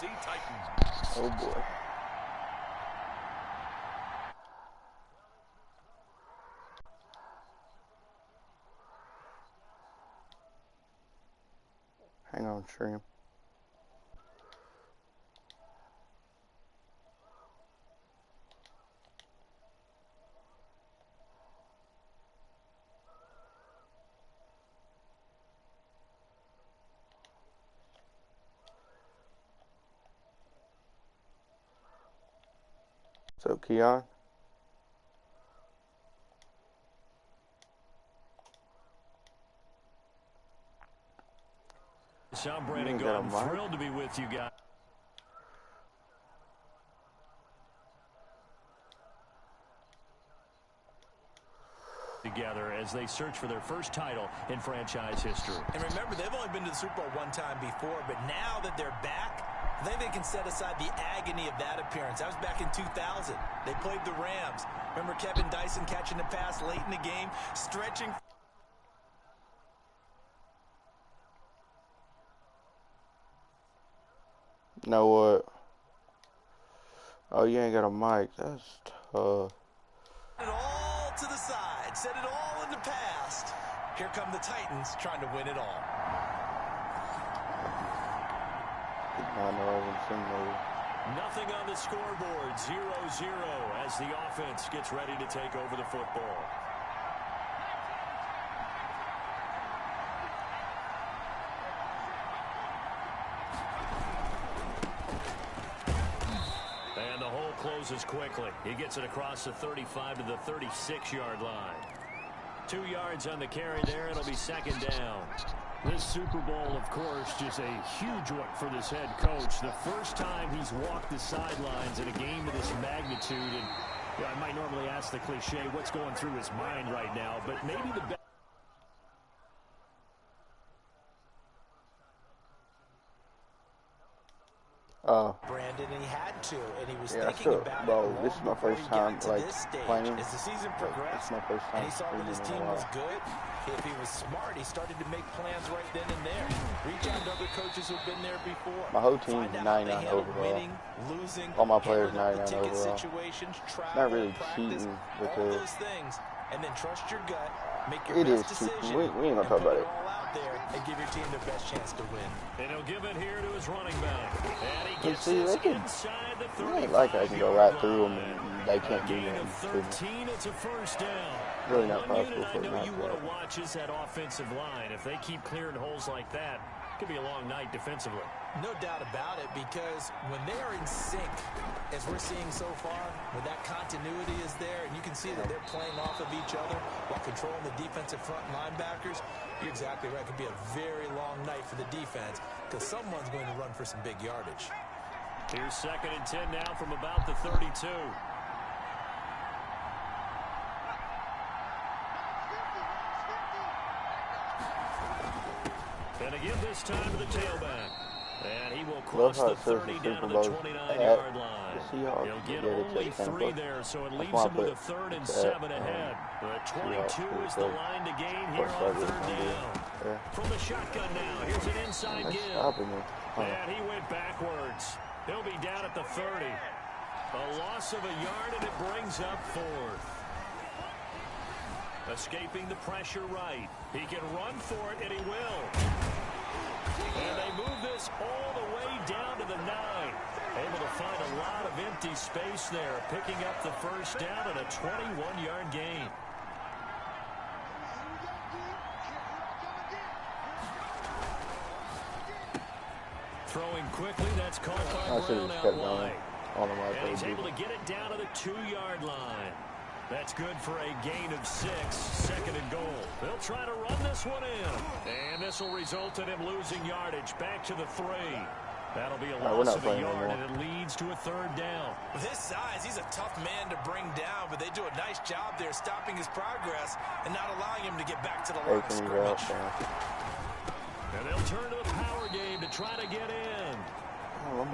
Tennessee Titans. Oh boy. Hang on, stream. So, Keon? Sean Brandon, I'm thrilled to be with you guys. Together as they search for their first title in franchise history. And remember, they've only been to the Super Bowl one time before, but now that they're back, I think they can set aside the agony of that appearance. That was back in 2000. They played the Rams. Remember Kevin Dyson catching the pass late in the game, stretching. Know what? Oh, you ain't got a mic. That's tough. It all to the side. Set it all in the past. Here come the Titans trying to win it all. Nothing on the scoreboard. 0-0 as the offense gets ready to take over the football. And the hole closes quickly. He gets it across the 35 to the 36-yard line. 2 yards on the carry there. It'll be second down. This Super Bowl, of course, just a huge one for this head coach. The first time he's walked the sidelines in a game of this magnitude. And you know, I might normally ask the cliche, what's going through his mind right now? But maybe the best. Brandon, and he had to, and he was thinking about bro, it. This is my first time like playing. As the season progressed, my first time and he saw that his team was good. If he was smart, he started to make plans right then and there. Reach out to other coaches who've been there before. My whole team's 99 overall. Winning, losing, all my players 99 ticket overall. Situations, travel, not really practice, cheating all because those things, and then trust your gut. Make your it is best cheating. decision. We ain't gonna talk about it. All out there and give your team the best chance to win. And he'll give it here to his running back. And he gets see, they can, inside the 35. Like I can go right through them and they can't do Gain of nothing. 13, it's a first down. Really not One possible unit for I know them you to want to watch is that offensive line. If they keep clearing holes like that, it could be a long night defensively. No doubt about it, because when they are in sync, as we're seeing so far, when that continuity is there, and you can see that they're playing off of each other while controlling the defensive front linebackers, you're exactly right. It could be a very long night for the defense, because someone's going to run for some big yardage. Here's 2nd and 10 now from about the 32. And again this time to the tailback. And he will cross the 30 down to the 29-yard line. He'll get only 3 there, so it leaves him with a 3rd and 7 ahead. But 22 is the line to gain here on 3rd down. From the shotgun now, here's an inside give. And he went backwards. He'll be down at the 30. A loss of a yard, and it brings up 4th. Escaping the pressure right. He can run for it, and he will. And they move this all the way down to the 9. Able to find a lot of empty space there, picking up the first down and a 21-yard gain. Throwing quickly, that's caught by Brown out wide. And he's able to get it down to the 2-yard line. That's good for a gain of 6, 2nd and goal. They'll try to run this one in. And this will result in him losing yardage back to the 3. That'll be a loss of a yard, and it leads to a 3rd down. With his size, he's a tough man to bring down, but they do a nice job there stopping his progress and not allowing him to get back to the line of scrimmage. And they'll turn to the power game to try to get in.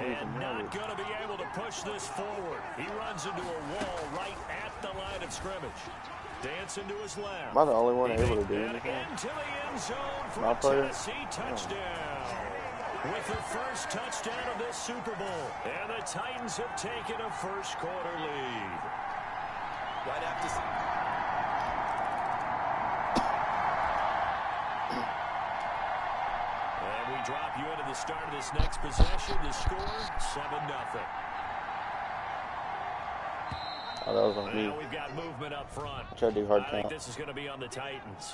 And not going to be able to push this forward. He runs into a wall right at the line of scrimmage. Dancing to his left. Am I the only one able to do anything? Into the end zone for a Tennessee touchdown. with the first touchdown of this Super Bowl. And the Titans have taken a first-quarter lead. Right after... And we drop you into the start of this next possession. The score, 7-0. Oh, that was on me. Now we've got movement up front. I think this is going to be on the Titans.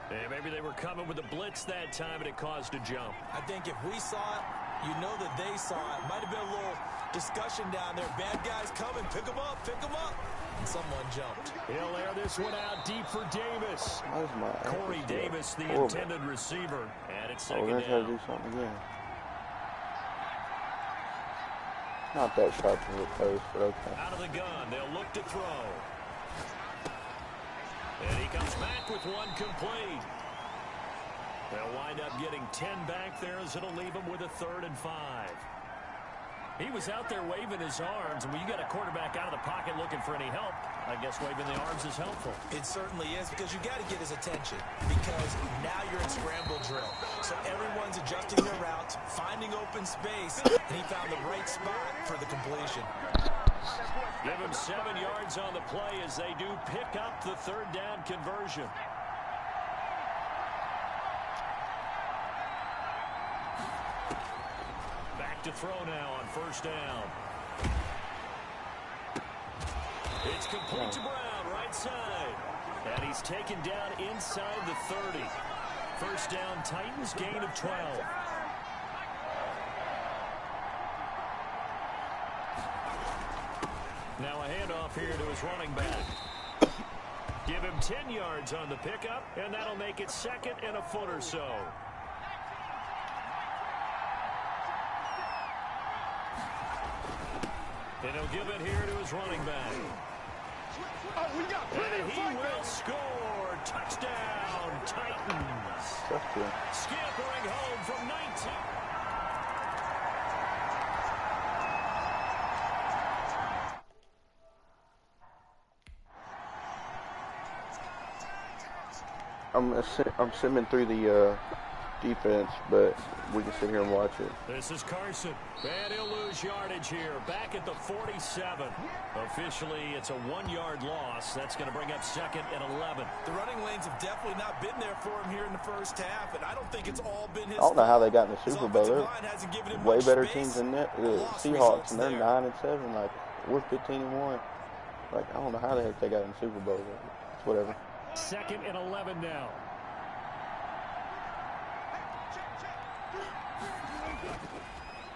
And maybe they were coming with a blitz that time, and it caused a jump. I think if we saw it, you know that they saw it. Might have been a little discussion down there. Bad guys coming. Pick them up. Pick them up. And someone jumped. He'll air this one out deep for Davis. Corey Davis, the intended receiver. And it's second down. We're going to try to do something again. Not that sharp in the post, but okay. Out of the gun, they'll look to throw. And he comes back with one complete. They'll wind up getting 10 back there as it'll leave him with a 3rd and 5. He was out there waving his arms, and when you got a quarterback out of the pocket looking for any help, I guess waving the arms is helpful. It certainly is, because you got to get his attention, because now you're in scramble drill. So everyone's adjusting their routes, finding open space, and he found the right spot for the completion. Give him 7 yards on the play as they do pick up the 3rd down conversion. To throw now on 1st down. It's complete to Brown, right side. And he's taken down inside the 30. 1st down, Titans, gain of 12. Now a handoff here to his running back. Give him 10 yards on the pickup, and that'll make it 2nd and a foot or so. And he'll give it here to his running back. And he will score. Touchdown, Titans. Scampering home from 19. I'm simming through the defense, but we can sit here and watch it. This is Carson, and he'll lose yardage here, back at the 47. Officially, it's a 1-yard loss. That's going to bring up 2nd and 11. The running lanes have definitely not been there for him here in the first half, and I don't think it's all been his I don't know how they got in the His Super Bowl. They're way better space. teams than the Seahawks, and they're 9-7. Like, we're 15-1. Like, I don't know how the heck they got in the Super Bowl. It's whatever. 2nd and 11 now.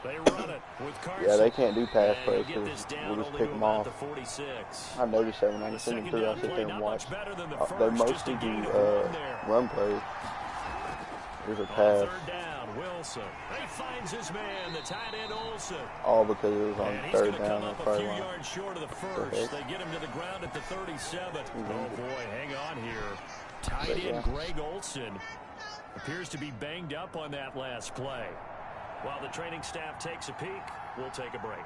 They run it with Carson. Yeah, they can't do pass plays because we'll just pick them off. The I noticed that when I see them through, I sit there and watch. They mostly do run plays. Here's a pass. 3rd down, Wilson. He finds his man, the tight end Olsen. All because it was on 3rd down. Come up a few yards short of the first. They get him to the ground at the 37. Oh boy, hang on here. Tight end Greg Olsen appears to be banged up on that last play. While the training staff takes a peek, we'll take a break.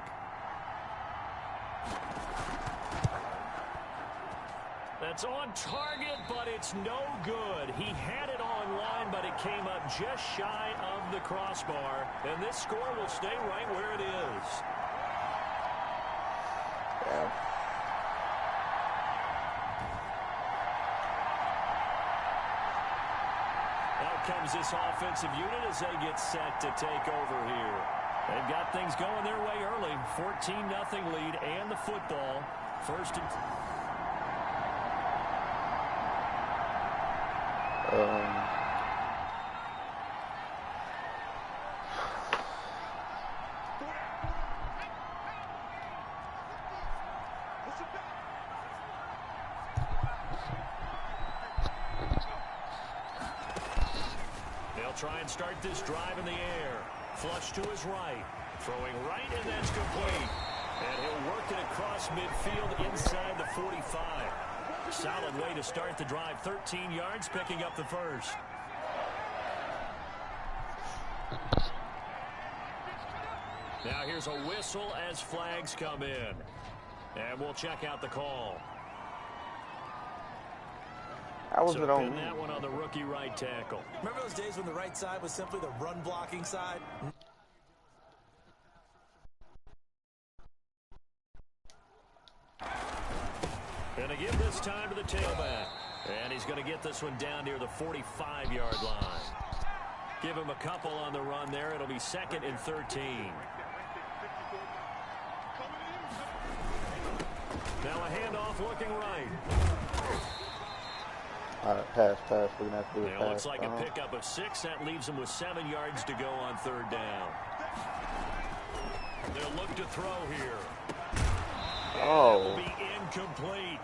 That's on target, but it's no good. He had it on line, but it came up just shy of the crossbar. And this score will stay right where it is. Yeah. Comes this offensive unit as they get set to take over here. They've got things going their way early. 14-0 lead and the football. 1st and... Try and start this drive in the air. Flush to his right. Throwing right, and that's complete. And he'll work it across midfield inside the 45. Solid way to start the drive. 13 yards, picking up the first. Now here's a whistle as flags come in. And we'll check out the call. How was it on me? That one on the rookie right tackle. Remember those days when the right side was simply the run-blocking side? Gonna give this time to the tailback. And he's going to get this one down near the 45-yard line. Give him a couple on the run there. It'll be 2nd and 13. Now a handoff looking right. All right, pass. We're going to have to do a pass. Looks like a pickup of 6. That leaves him with 7 yards to go on 3rd down. They'll look to throw here. Oh. It will be incomplete.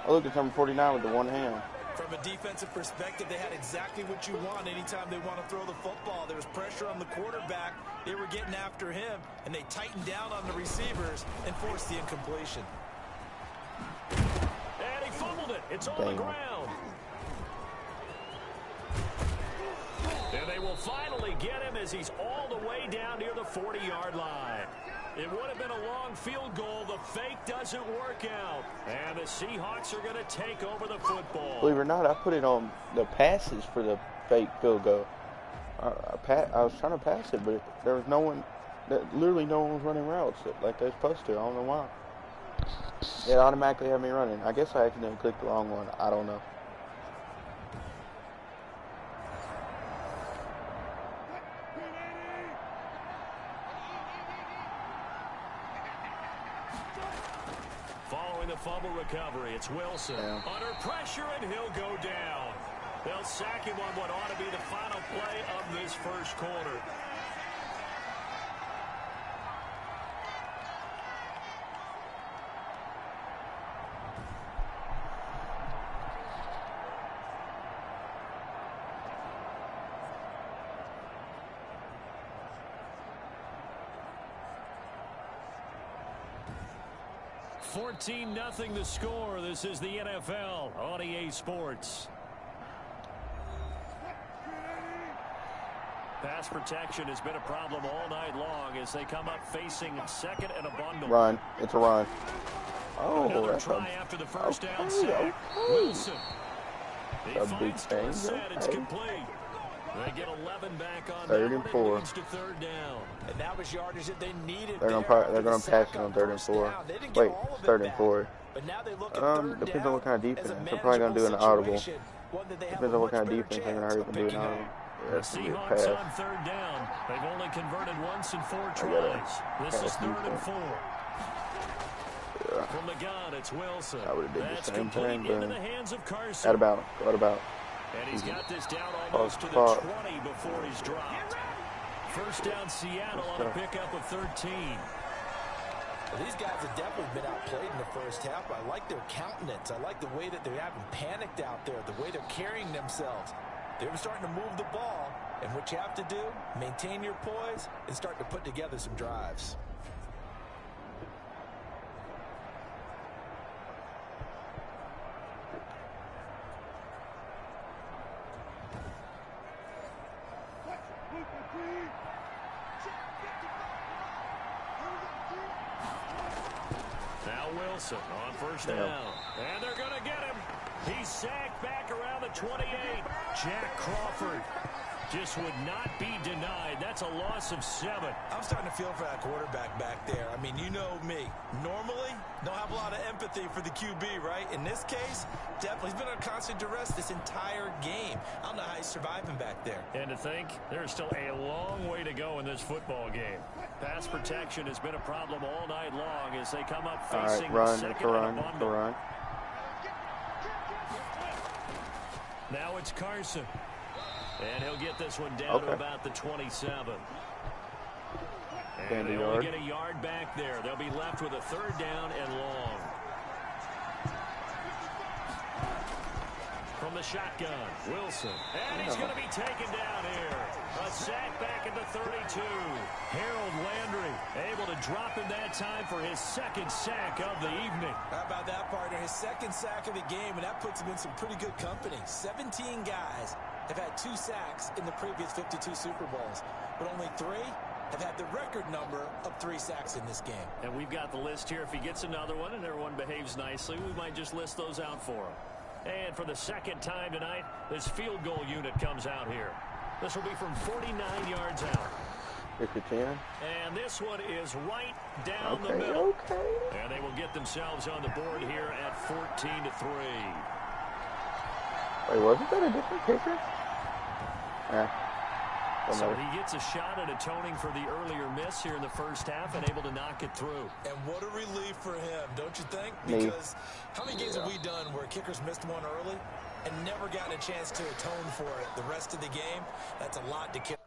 I look at number 49 with the one hand. From a defensive perspective, they had exactly what you want anytime they want to throw the football. There was pressure on the quarterback. They were getting after him, and they tightened down on the receivers and forced the incompletion. And he fumbled it. It's on the ground. And they will finally get him as he's all the way down near the 40-yard line. It would have been a long field goal. The fake doesn't work out. And the Seahawks are going to take over the football. Believe it or not, I put it on the passes for the fake field goal. I was trying to pass it, but there was no one, literally no one was running routes like they're supposed to. I don't know why. It automatically had me running. I guess I accidentally clicked the wrong one. I don't know. Following the fumble recovery, it's Wilson. Under pressure, and he'll go down. They'll sack him on what ought to be the final play of this first quarter. (14-0) the score. This is the NFL on EA Sports. Pass protection has been a problem all night long as they come up facing 2nd and a bundle. Run. It's a run. Oh, another try after the first down sack. Wilson. He finds Dorsett. It's complete. They get 11 back on 3rd and 4. To 3rd down. And that was yardage that they needed. They're gonna pass it on 3rd and 4. Wait, 3rd and 4. But now they look at depends on what kind of defense. They're probably gonna do an audible. Depends on what kind of defense they're gonna hurry up and do an audible. The Seahawks on 3rd down. They've only converted once in 4 tries. This is 3rd and 4. Yeah. From the gun, it's Wilson. I would have did the same thing, into the hands of Carson. Out about. And he's got this down almost to the 20 before he's dropped. First down Seattle on a pickup of 13. Well, these guys have definitely been outplayed in the first half. I like their countenance. I like the way that they haven't panicked out there, the way they're carrying themselves. They're starting to move the ball, and what you have to do, maintain your poise and start to put together some drives. Now Wilson on first down. And they're going to get him. He's sacked back around the 28. Jack Crawford just would not be denied. That's a loss of 7. I'm starting to feel for that quarterback back there. I mean, you know me. Normally, don't have a lot of empathy for the QB, right? In this case, definitely. He's been under constant duress this entire game. I don't know how he's surviving back there. And to think, there's still a long way to go in this football game. Pass protection has been a problem all night long as they come up facing second and a bundle. Now it's Carson. And he'll get this one down to about the 27. And they only get a yard back there. They'll be left with a 3rd down and long. From the shotgun, Wilson. And he's going to be taken down here. A sack back at the 32. Harold Landry able to drop him that time for his 2nd sack of the evening. How about that, partner? His 2nd sack of the game, and that puts him in some pretty good company. 17 guys have had 2 sacks in the previous 52 Super Bowls, but only 3 have had the record number of 3 sacks in this game. And we've got the list here. If he gets another one and everyone behaves nicely, we might just list those out for him. And for the second time tonight, this field goal unit comes out here. This will be from 49 yards out. And this one is right down the middle. And they will get themselves on the board here at 14-3. Wait, wasn't that a different kicker? Yeah. So he gets a shot at atoning for the earlier miss here in the first half and able to knock it through. And what a relief for him, don't you think? Because how many games have we done where kickers missed one early and never gotten a chance to atone for it the rest of the game? That's a lot to kick.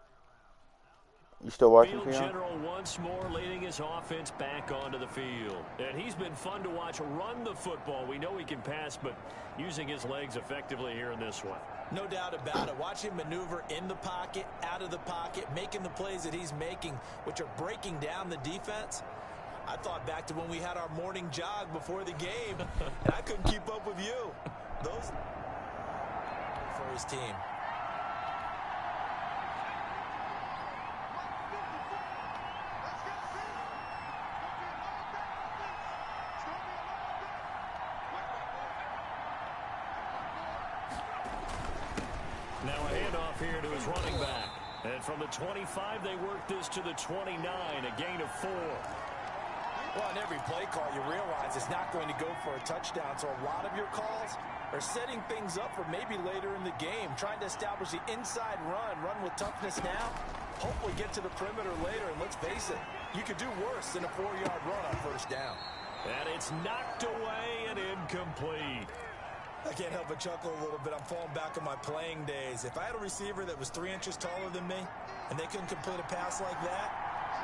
You still watching, Field general once more leading his offense back onto the field. And he's been fun to watch run the football. We know he can pass, but using his legs effectively here in this one. No doubt about it. Watch him maneuver in the pocket, out of the pocket, making the plays that he's making, which are breaking down the defense. I thought back to when we had our morning jog before the game, and I couldn't keep up with you. Those for his team. Now a handoff here to his running back. And from the 25, they work this to the 29, a gain of 4. Well, on every play call, you realize it's not going to go for a touchdown. So a lot of your calls are setting things up for maybe later in the game, trying to establish the inside run with toughness now, hopefully get to the perimeter later. And let's face it, you could do worse than a 4-yard run on first down. And it's knocked away and incomplete. I can't help but chuckle a little bit. I'm falling back on my playing days. If I had a receiver that was 3 inches taller than me and they couldn't complete a pass like that,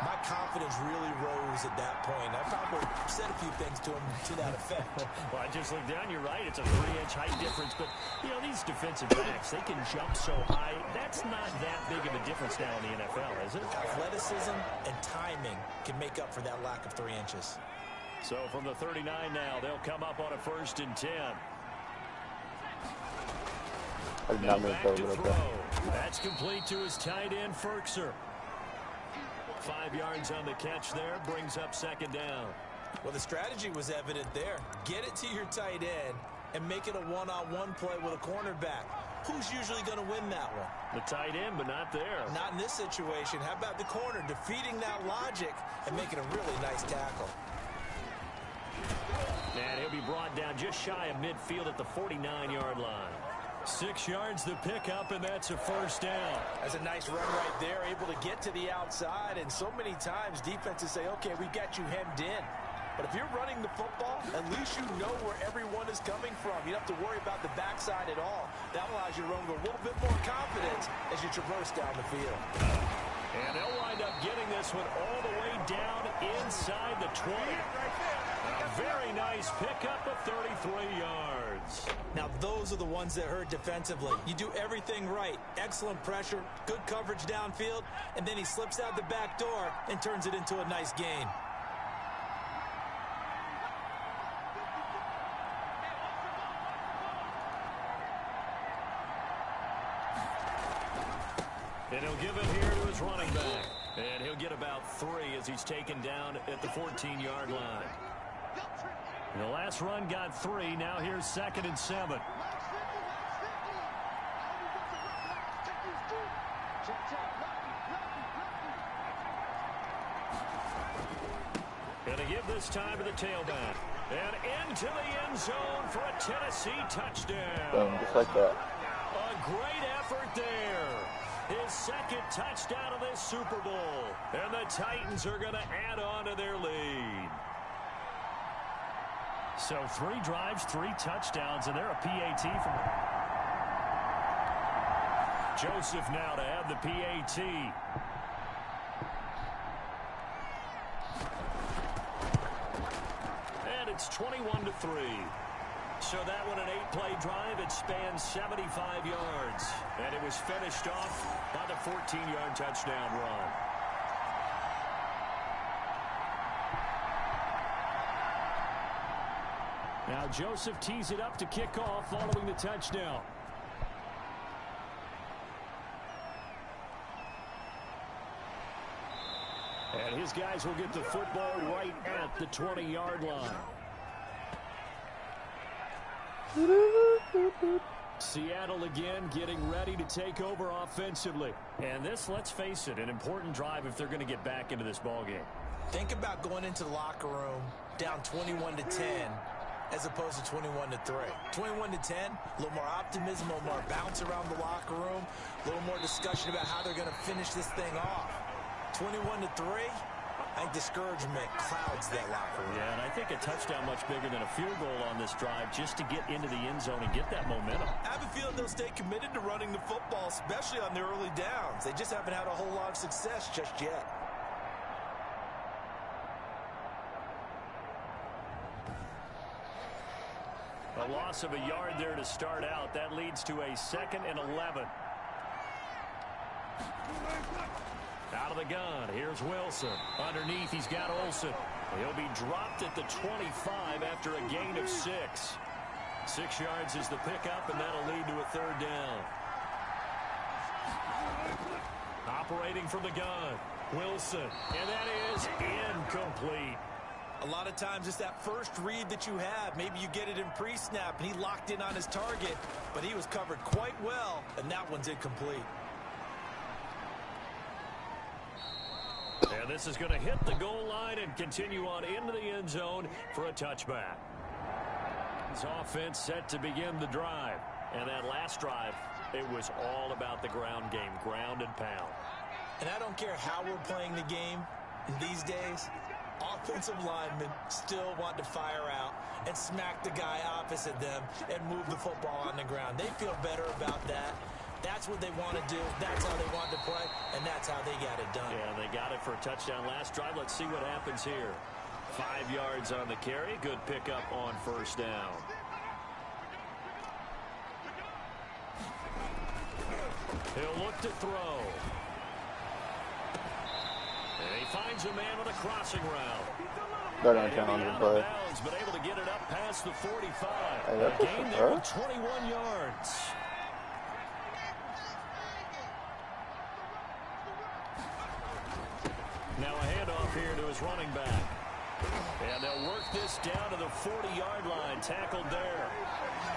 my confidence really rose at that point. I probably said a few things to him to that effect. Well, I just looked down. You're right. It's a 3-inch height difference. But, you know, these defensive backs, they can jump so high. That's not that big of a difference now in the NFL, is it? Athleticism and timing can make up for that lack of 3 inches. So from the 39 now, they'll come up on a 1st and 10. Now back to throw. That's complete to his tight end, Ferkser. 5 yards on the catch there, brings up 2nd down. Well, the strategy was evident there. Get it to your tight end and make it a one-on-one play with a cornerback. Who's usually going to win that one? The tight end, but not there. Not in this situation. How about the corner defeating that logic and making a really nice tackle? And he'll be brought down just shy of midfield at the 49-yard line. 6 yards to pick up, and that's a 1st down. That's a nice run right there, able to get to the outside. And so many times defenses say, okay, we got you hemmed in. But if you're running the football, at least you know where everyone is coming from. You don't have to worry about the backside at all. That allows you to run with a little bit more confidence as you traverse down the field. And they'll wind up getting this one all the way down inside the 20. A very nice pickup of 33 yards. Now, those are the ones that hurt defensively. You do everything right. Excellent pressure, good coverage downfield, and then he slips out the back door and turns it into a nice gain. And he'll give it here to his running back. And he'll get about 3 as he's taken down at the 14-yard line. The last run got 3. Now here's 2nd and 7. Gonna give this time to the tailback. And into the end zone for a Tennessee touchdown. Boom, just like that. A great effort there. His 2nd touchdown of this Super Bowl. And the Titans are going to add on to their lead. So 3 drives, 3 touchdowns, and they're a PAT from Joseph now to have the PAT. And it's 21-3. So that one, an 8-play drive. It spans 75 yards. And it was finished off by the 14-yard touchdown run. Now Joseph tees it up to kick off following the touchdown. And his guys will get the football right at the 20-yard line. Seattle again getting ready to take over offensively. And this, let's face it, an important drive if they're going to get back into this ballgame. Think about going into the locker room down 21-10 as opposed to 21-3. 21-10, a little more optimism, a little more bounce around the locker room, a little more discussion about how they're going to finish this thing off. 21-3, I think discouragement clouds that locker room. Yeah, and I think a touchdown much bigger than a field goal on this drive just to get into the end zone and get that momentum. I have a feeling they'll stay committed to running the football, especially on the early downs. They just haven't had a whole lot of success just yet. A loss of a yard there to start out. That leads to a 2nd and 11. Out of the gun, here's Wilson. Underneath, he's got Olsen. He'll be dropped at the 25 after a gain of 6. 6 yards is the pickup, and that'll lead to a 3rd down. Operating from the gun, Wilson, and that is incomplete. A lot of times it's that first read that you have. Maybe you get it in pre-snap, and he locked in on his target, but he was covered quite well, and that one's incomplete. And this is going to hit the goal line and continue on into the end zone for a touchback. His offense set to begin the drive. And that last drive, it was all about the ground game, ground and pound. And I don't care how we're playing the game in these days, offensive linemen still want to fire out and smack the guy opposite them and move the football on the ground. They feel better about that. That's what they want to do. That's how they want to play, and that's how they got it done. Yeah, they got it for a touchdown last drive. Let's see what happens here. 5 yards on the carry. Good pickup on 1st down. He'll look to throw. And he finds a man on a crossing route. They're going to challenge him, but but able to get it up past the 45. Hey, a gain there of 21 yards. Now a handoff here to his running back. And they'll work this down to the 40-yard line. Tackled there.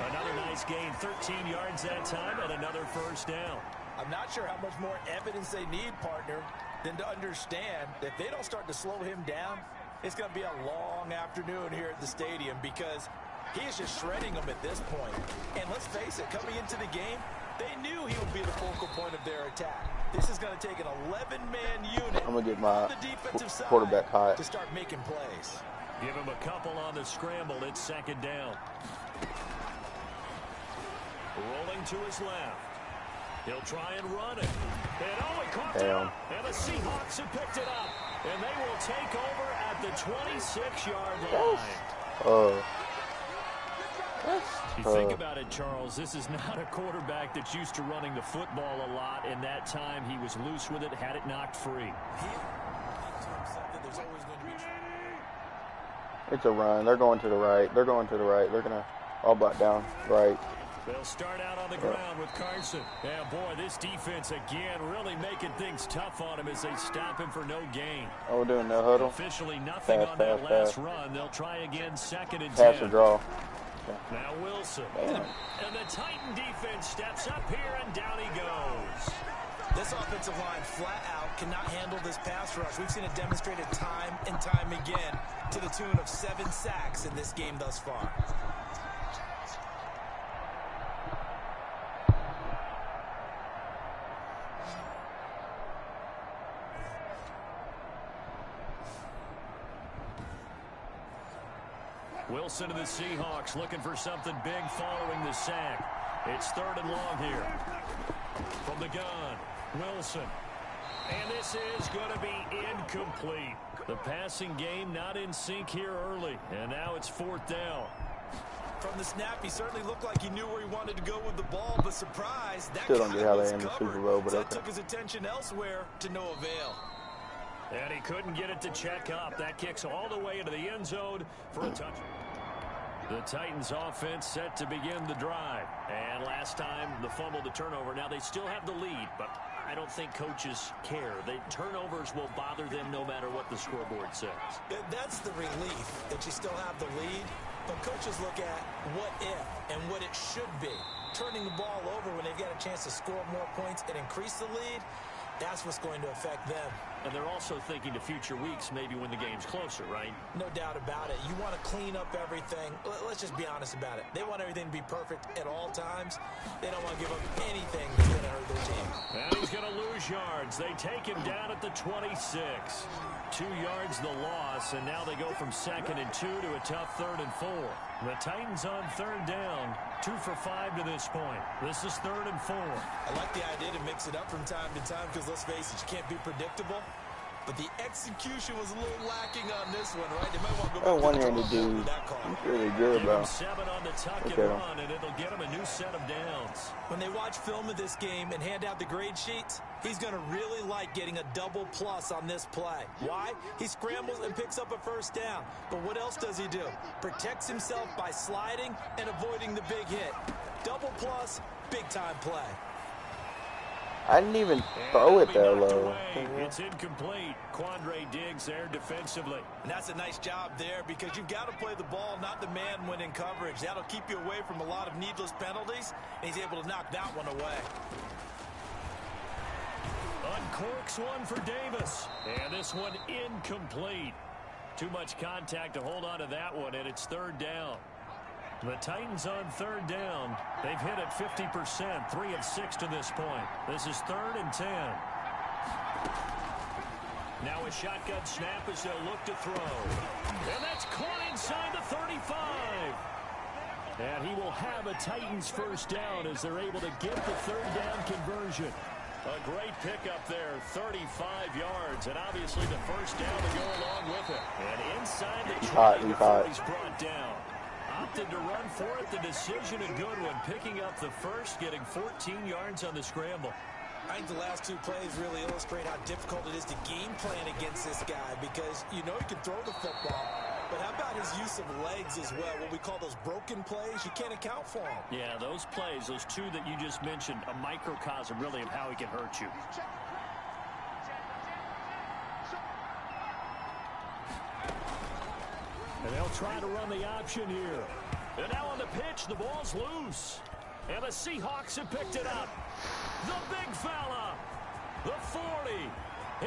Another nice gain. 13 yards that time and another 1st down. I'm not sure how much more evidence they need, partner, than to understand that if they don't start to slow him down, it's going to be a long afternoon here at the stadium because he is just shredding them at this point. And let's face it, coming into the game, they knew he would be the focal point of their attack. This is going to take an 11-man unit I'm going to get my on the defensive side quarterback high to start making plays. Give him a couple on the scramble. It's 2nd down. Rolling to his left. He'll try and run it. And he caught it. And the Seahawks have picked it up. And they will take over at the 26-yard line. You think about it, Charles, this is not a quarterback that's used to running the football a lot. In that time, he was loose with it, had it knocked free. It's a run. They're going to the right. They're going to the right. They're going to all back down right. They'll start out on the ground with Carson. Yeah, boy, this defense again really making things tough on him as they stop him for no gain. Oh, we're doing no huddle. Officially nothing on that last run. They'll try again 2nd and 10. Pass or draw. Now Wilson. And the Titan defense steps up here, and down he goes. This offensive line flat out cannot handle this pass rush. We've seen it demonstrated time and time again to the tune of 7 sacks in this game thus far. Wilson to the Seahawks looking for something big following the sack. It's 3rd and long here. From the gun, Wilson. And this is going to be incomplete. The passing game not in sync here early. And now it's 4th down. From the snap, he certainly looked like he knew where he wanted to go with the ball, but surprise, that still don't get how they was in the covered. Super Bowl, but so okay. that took his attention elsewhere to no avail. And he couldn't get it to check up. That kicks all the way into the end zone for a touchdown. The Titans offense set to begin the drive. And last time, the fumble, the turnover. Now they still have the lead, but I don't think coaches care. The turnovers will bother them no matter what the scoreboard says. That's the relief, that you still have the lead. But coaches look at what if and what it should be. Turning the ball over when they've got a chance to score more points and increase the lead, that's what's going to affect them. And they're also thinking to future weeks, maybe when the game's closer, right? No doubt about it. You want to clean up everything. Let's just be honest about it. They want everything to be perfect at all times. They don't want to give up anything that's going to hurt their team. And he's going to lose yards. They take him down at the 26. 2 yards the loss, and now they go from 2nd and 2 to a tough 3rd and 4. The Titans on 3rd down, 2 for 5 to this point. This is 3rd and 4. I like the idea to mix it up from time to time because, let's face it, you can't be predictable. But the execution was a little lacking on this one, right? They might want to go back to the dude. He's really good, bro. 7 on the tuck and run, and it'll get him a new set of downs. When they watch film of this game and hand out the grade sheets, he's going to really like getting a double plus on this play. Why? He scrambles and picks up a 1st down. But what else does he do? Protects himself by sliding and avoiding the big hit. Double plus, big-time play. I didn't even throw it that low. It's incomplete. Quandre Diggs there defensively. And that's a nice job there because you've got to play the ball, not the man when in coverage. That'll keep you away from a lot of needless penalties, and he's able to knock that one away. Uncorks one for Davis. And this one incomplete. Too much contact to hold on to that one, and it's 3rd down. The Titans on 3rd down. They've hit it 50%, 3 of 6 to this point. This is 3rd and 10. Now a shotgun snap as they'll look to throw. And that's caught inside the 35. And he will have a Titans 1st down as they're able to get the 3rd down conversion. A great pickup there, 35 yards, and obviously the 1st down to go along with it. And inside the 20 before he's brought down. Opted to run for it. The decision a good one. Picking up the 1st, getting 14 yards on the scramble. I think the last 2 plays really illustrate how difficult it is to game plan against this guy because you know he can throw the football, but how about his use of legs as well? What we call those broken plays, you can't account for them. Yeah, those plays, those 2 that you just mentioned, a microcosm really of how he can hurt you. And they'll try to run the option here. And now on the pitch, the ball's loose. And the Seahawks have picked it up. The big fella. The 40.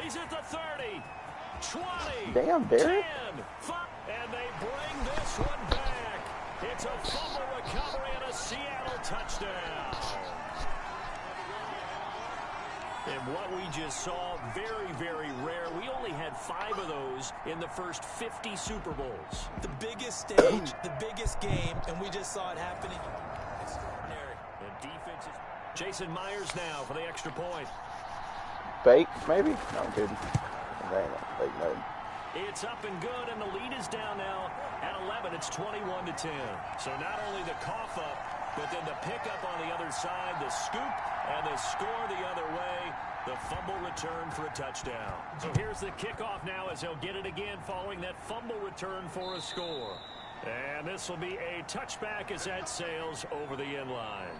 He's at the 30. 20. Damn, Derek. 10. 5. And they bring this one back. It's a fumble recovery and a Seattle touchdown. And what we just saw, very, very rare. We only had 5 of those in the first 50 Super Bowls. The biggest stage, the biggest game, and we just saw it happening. Extraordinary. The defense is... Jason Myers now for the extra point. Fake, maybe? No, I'm kidding. Fake, maybe. It's up and good, and the lead is down now at 11. It's 21-10. So not only the cough up, but then the pickup on the other side, the scoop, and the score the other way. The fumble return for a touchdown. So here's the kickoff now as they'll get it again following that fumble return for a score. And this will be a touchback as that sails over the end line.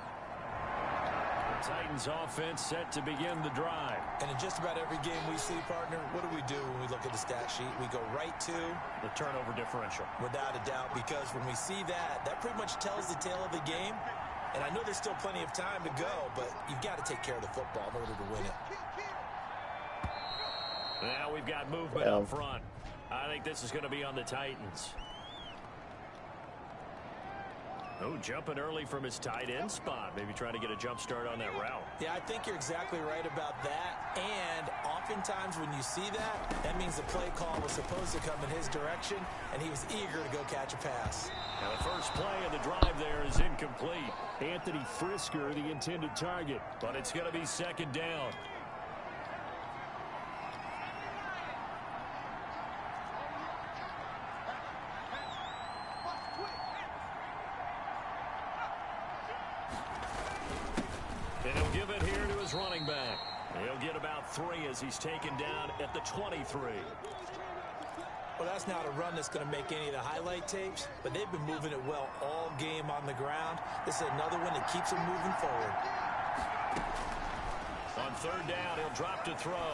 Titans offense set to begin the drive. And in just about every game we see, partner, what do we do when we look at the stat sheet? We go right to the turnover differential. Without a doubt, because when we see that, that pretty much tells the tale of the game. And I know there's still plenty of time to go, but you've got to take care of the football in order to win it. Now we've got movement up front. I think this is going to be on the Titans. Oh, jumping early from his tight end spot. Maybe trying to get a jump start on that route. Yeah, I think you're exactly right about that. And oftentimes when you see that, that means the play call was supposed to come in his direction, and he was eager to go catch a pass. Now the first play of the drive there is incomplete. Anthony Frisker, the intended target, but it's going to be 2nd down. And he'll give it here to his running back. He'll get about 3 as he's taken down at the 23. Well, that's not a run that's going to make any of the highlight tapes, but they've been moving it well all game on the ground. This is another one that keeps them moving forward. On 3rd down, he'll drop to throw.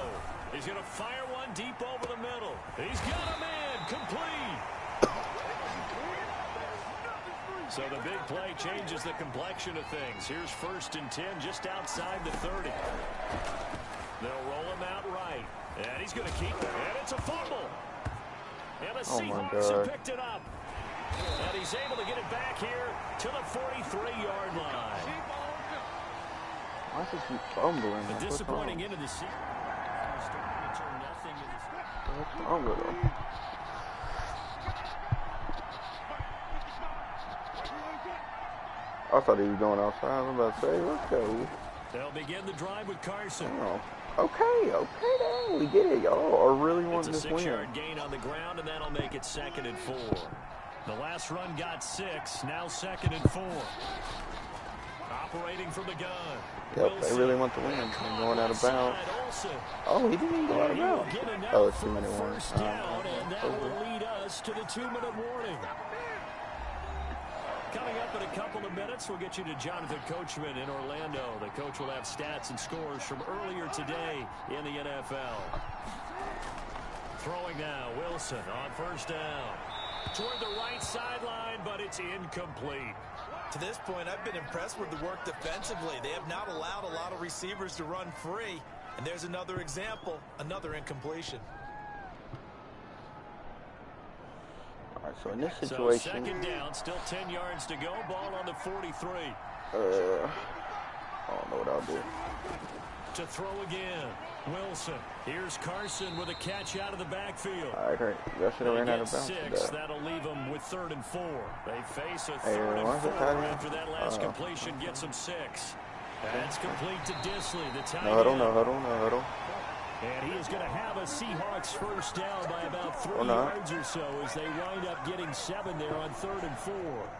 He's going to fire one deep over the middle. He's got him in. Complete. So the big play changes the complexion of things. Here's 1st and 10 just outside the 30. They'll roll him out right. And he's going to keep it. And it's a fumble. And the Seahawks have picked it up. And he's able to get it back here to the 43-yard line. Why is he fumbling? A disappointing end of the season. What's wrong with him? I thought he was going outside. I was about to say, let's go. They'll begin the drive with Carson. Oh. Okay, then. We get it. Y'all are really wanting this win. It's a 6-yard gain on the ground, and that'll make it 2nd and 4. The last run got 6. Now 2nd and 4. Operating from the gun. Yep, Wilson. They really want the win. And going out of bounds. Oh, he didn't even go out of bounds. Oh, it's 2-minute warning. And that will lead us to the 2-minute warning. Coming up in a couple of minutes, we'll get you to Jonathan Coachman in Orlando. The coach will have stats and scores from earlier today in the NFL. Throwing now, Wilson on 1st down. Toward the right sideline, but it's incomplete. To this point, I've been impressed with the work defensively. They have not allowed a lot of receivers to run free. And there's another example, another incompletion. All right, so in this situation... So 2nd down, still 10 yards to go. Ball on the 43. I don't know what I'll do. To throw again. Wilson. Here's Carson with a catch out of the backfield. All right, great. Y'all should have ran out of bounds. 6. That'll leave them with 3rd and 4. They face a 3rd and 4 after that last completion gets them 6. That's complete to Disley. The tight end. Huddle. And he is going to have a Seahawks 1st down by about 3 yards or so as they wind up getting 7 there on 3rd and 4.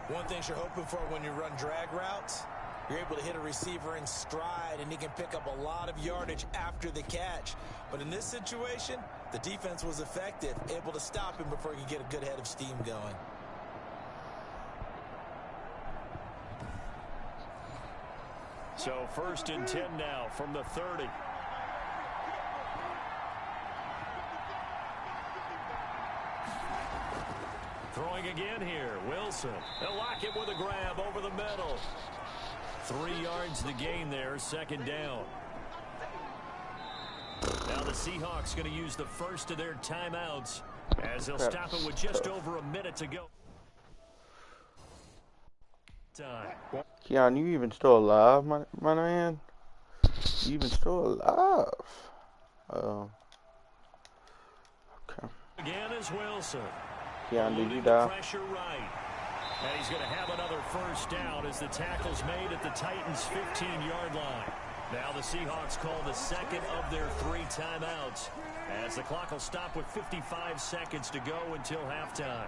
One thing you're hoping for when you run drag routes, you're able to hit a receiver in stride, and he can pick up a lot of yardage after the catch. But in this situation, the defense was effective, able to stop him before he could get a good head of steam going. So 1st and 10 now from the 30. Throwing again here, Wilson. They'll lock it with a grab over the middle. 3 yards the gain there, 2nd down. Now the Seahawks going to use the first of their timeouts as they'll stop it with just over a minute to go. Keon, you even still alive, my man? You even still alive? Okay. Again is Wilson. Keon, did you die? Pressure right. And he's going to have another 1st down as the tackle's made at the Titans' 15-yard line. Now the Seahawks call the 2nd of their 3 timeouts as the clock will stop with 55 seconds to go until halftime.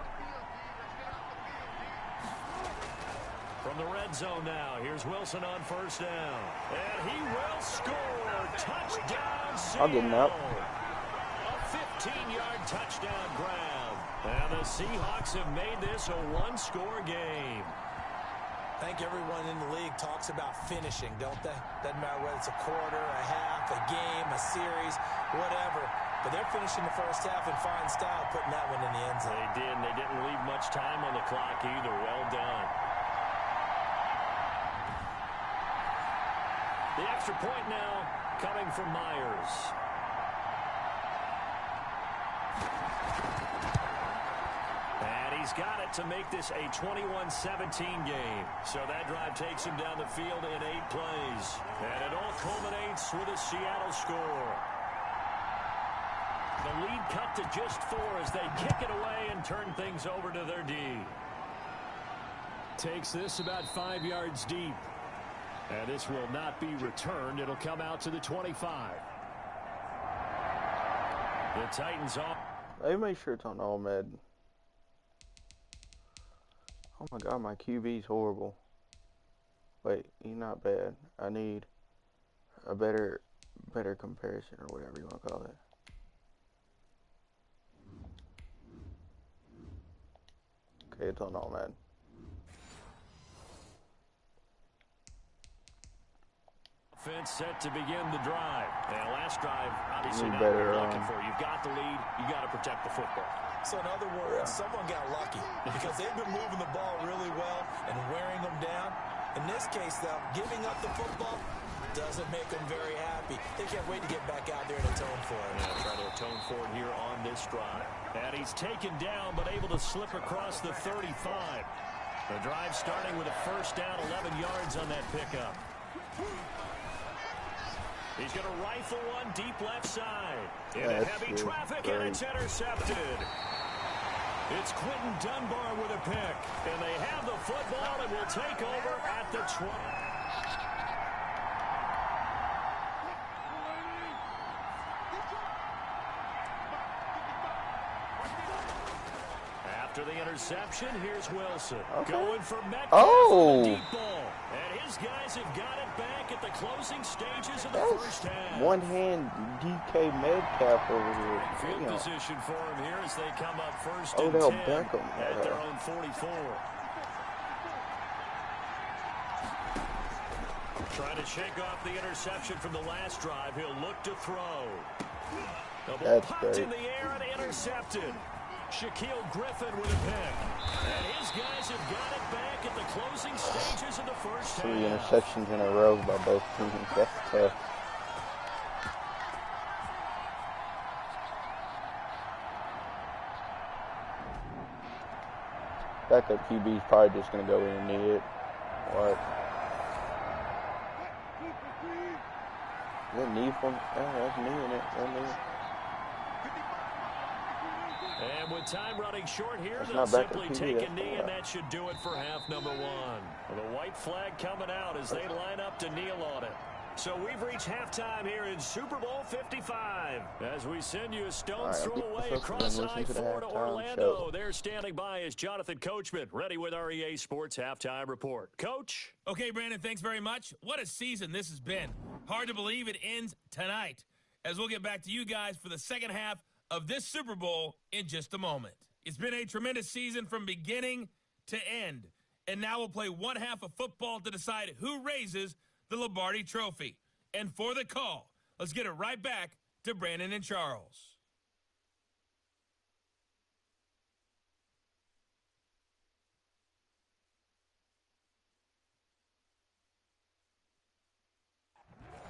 From the red zone now, here's Wilson on 1st down. And he will score. Touchdown, Seattle. I'll get him out. A 15-yard touchdown grab. And the Seahawks have made this a 1-score game. I think everyone in the league talks about finishing, don't they? Doesn't matter whether it's a quarter, a half, a game, a series, whatever. But they're finishing the first half in fine style, putting that one in the end zone. They did, and they didn't leave much time on the clock either. Well done. The extra point now coming from Myers. He's got it to make this a 21-17 game. So that drive takes him down the field in 8 plays. And it all culminates with a Seattle score. The lead cut to just 4 as they kick it away and turn things over to their D. Takes this about 5 yards deep. And this will not be returned. It'll come out to the 25. The Titans off. Hey, make sure it's on all Madden. Oh my God, my QB's horrible. Wait, he's not bad. I need a better comparison or whatever you want to call it. Okay, it's on all offense set to begin the drive. And last drive, obviously not better, what you're looking for. You've got the lead. You've got to protect the football. So in other words, someone got lucky because they've been moving the ball really well and wearing them down. In this case, though, giving up the football doesn't make them very happy. They can't wait to get back out there and atone for it. Yeah, try to atone for it here on this drive. And he's taken down but able to slip across the 35. The drive starting with a first down, 11 yards on that pickup. He's going to rifle one deep left side. Into heavy traffic, and it's intercepted. It's Quentin Dunbar with a pick. And they have the football and will take over at the 20. After the interception, here's Wilson. Going for Metcalf on the deep ball. And his guys have got it back at the closing stages of the first half. One-hand DK Metcalf over here. Field position for him here as they come up first and Odell 10 Beckham. at their own 44. Trying to shake off the interception from the last drive. He'll look to throw. The ball popped in the air and intercepted. Shaquille Griffin with a pick. And his guys have got it back at the closing stages of the first half. 3 interceptions in a row by both teams. That's tough. Backup QB's probably just going to go in and knee it. What? Is that knee from? Oh, that's knee in it. And with time running short here, they'll simply take a knee, and that should do it for half number one. The white flag coming out as they line up to kneel on it. So we've reached halftime here in Super Bowl 55. As we send you a stone's throw away across I-4 to Orlando. There standing by is Jonathan Coachman, ready with our EA Sports Halftime Report. Coach? Okay, Brandon, thanks very much. What a season this has been. Hard to believe it ends tonight, as we'll get back to you guys for the second half of this Super Bowl in just a moment. It's been a tremendous season from beginning to end, and now we'll play one half of football to decide who raises the Lombardi Trophy. And for the call, let's get it right back to Brandon and Charles.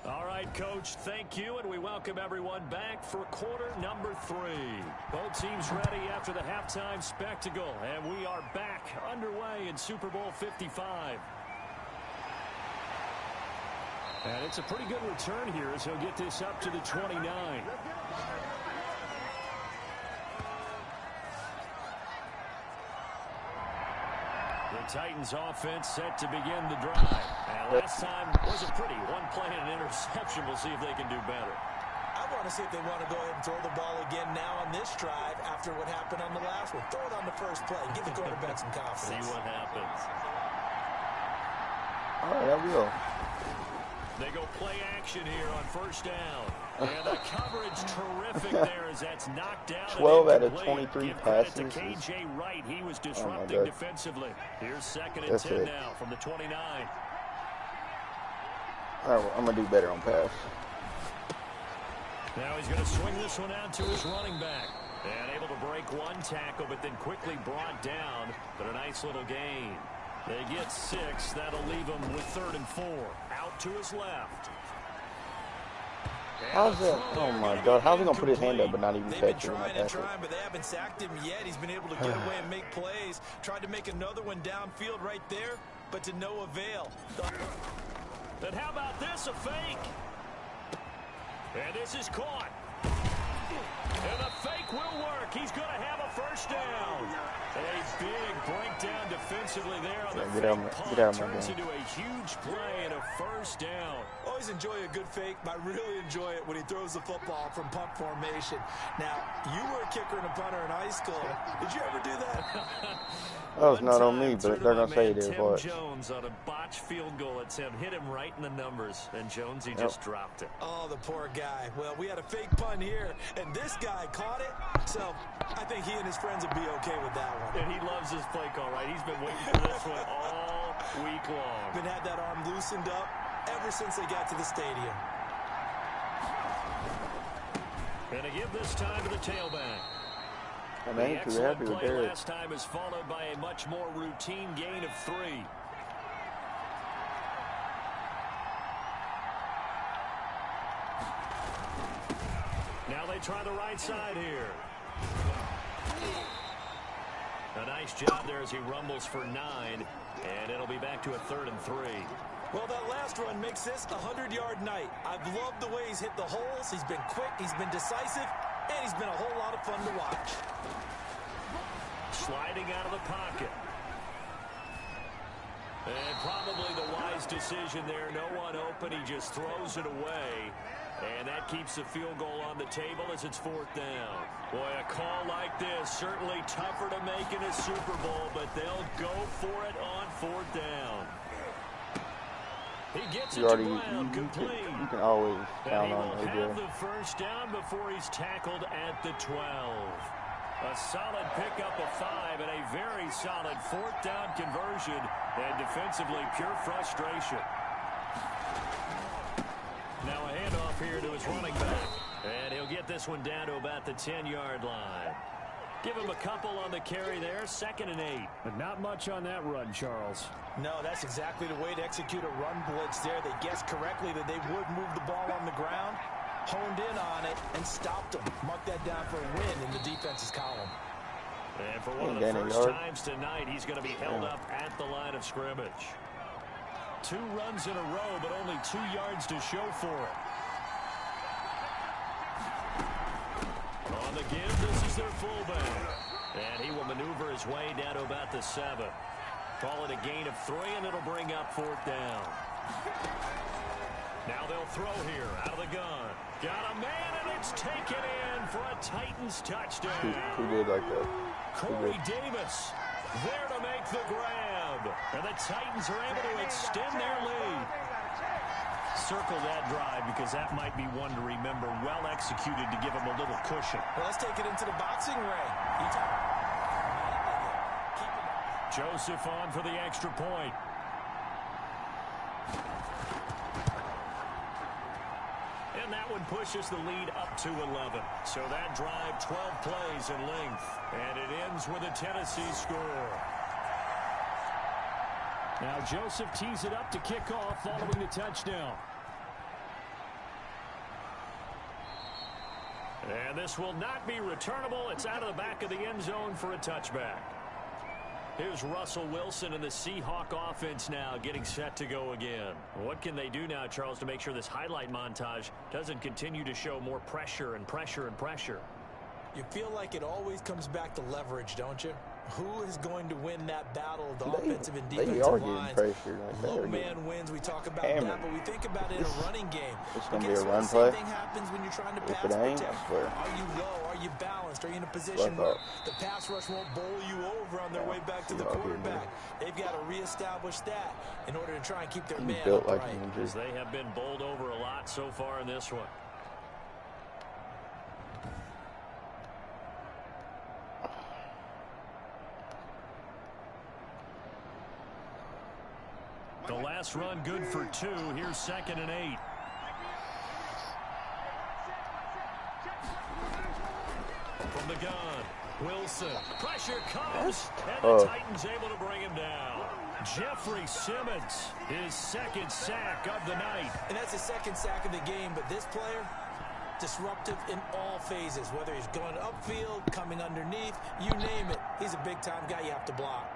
All right, Coach, thank you, and we welcome everyone back for quarter number 3. Both teams ready after the halftime spectacle, and we are back underway in Super Bowl 55. And it's a pretty good return here as he'll get this up to the 29. The Titans offense set to begin the drive. And last time was a pretty one play and an interception. We'll see if they can do better. I want to see if they want to go ahead and throw the ball again now on this drive after what happened on the last one. Throw it on the first play. Give the quarterback some confidence. See what happens. All right, I will. They go play action here on first down. And the coverage terrific there as that's knocked down. 12 out of 23 Give passes. credit to K.J. Wright. He was disrupting defensively. Here's second and 10 now from the 29. All right, well, I'm going to do better on pass. Now he's going to swing this one out to his running back. And able to break one tackle, but then quickly brought down. But a nice little gain. They get 6. That'll leave them with 3rd and 4. Out to his left. How's that? Oh, my God. How's he going to put his hand up but not even catch it? They've been trying and trying, but they haven't sacked him yet. He's been able to get away and make plays. Tried to make another one downfield right there, but to no avail. Then how about this? A fake. And this is caught. And the fake will work. He's going to have a first down. A big breakdown defensively there on the fake punt. Turns into a huge play and a first down. Always enjoy a good fake, but I really enjoy it when he throws the football from punt formation. Now, you were a kicker and a punter in high school. Did you ever do that? That was not on me, but they're going to say it is. Tim Jones on a botched field goal at Tim hit him right in the numbers, and Jones, he just dropped it. Oh, the poor guy. Well, we had a fake punt here, and this guy caught it, so I think he and his friends would be okay with that one. And he loves his play call, right? He's been waiting for this one all week long. Been had that arm loosened up, ever since they got to the stadium. Gonna give this time to the tailback. The excellent play last time is followed by a much more routine gain of 3. Now they try the right side here. A nice job there as he rumbles for 9, and it'll be back to a 3rd and 3. Well, that last run makes this a 100-yard night. I've loved the way he's hit the holes. He's been quick, he's been decisive, and he's been a whole lot of fun to watch. Sliding out of the pocket. And probably the wise decision there. No one open. He just throws it away. And that keeps the field goal on the table as it's 4th down. Boy, a call like this, certainly tougher to make in a Super Bowl, but they'll go for it on 4th down. He gets it to Brown, complete. You can always count on it. He will have the first down before he's tackled at the 12. A solid pickup of 5 and a very solid 4th down conversion, and defensively pure frustration. Now a handoff here to his running back, and he'll get this one down to about the 10-yard line. Give him a couple on the carry there, 2nd and 8. But not much on that run, Charles. No, that's exactly the way to execute a run blitz there. They guessed correctly that they would move the ball on the ground, honed in on it, and stopped them. Mark that down for a win in the defense's column. And for one of the first times tonight, he's going to be held up at the line of scrimmage. 2 runs in a row, but only 2 yards to show for it. On the give, this is their fullback. And he will maneuver his way down to about the 7. Call it a gain of 3, and it'll bring up 4th down. Now they'll throw here out of the gun. Got a man, and it's taken in for a Titans touchdown. Who did like that? Corey Davis there to make the grab. And the Titans are able to extend their lead. Circle that drive because that might be one to remember. Well executed to give him a little cushion. Well, let's take it into the boxing ring. Joseph on for the extra point. And that one pushes the lead up to 11. So that drive, 12 plays in length. And it ends with a Tennessee score. Now Joseph tees it up to kick off following the touchdown. And this will not be returnable. It's out of the back of the end zone for a touchback. Here's Russell Wilson and the Seahawk offense now getting set to go again. What can they do now, Charles, to make sure this highlight montage doesn't continue to show more pressure and pressure and pressure? You feel like it always comes back to leverage, don't you? Who is going to win that battle of the offensive and defensive lines? Low man wins. We talk about that, but we think about it in a running game. It's going to be a run play. The same thing happens when you're trying to pass protect. Are you low? Are you balanced? Are you in a position where the pass rush won't bowl you over on their way back to the quarterback? They've got to reestablish that in order to try and keep their man upright. Because they have been bowled over a lot so far in this one. The last run good for 2. Here's 2nd and 8. From the gun, Wilson. Pressure comes, and the Titans able to bring him down. Jeffrey Simmons, his 2nd sack of the night. And that's the 2nd sack of the game, but this player, disruptive in all phases, whether he's going upfield, coming underneath, you name it. He's a big-time guy you have to block.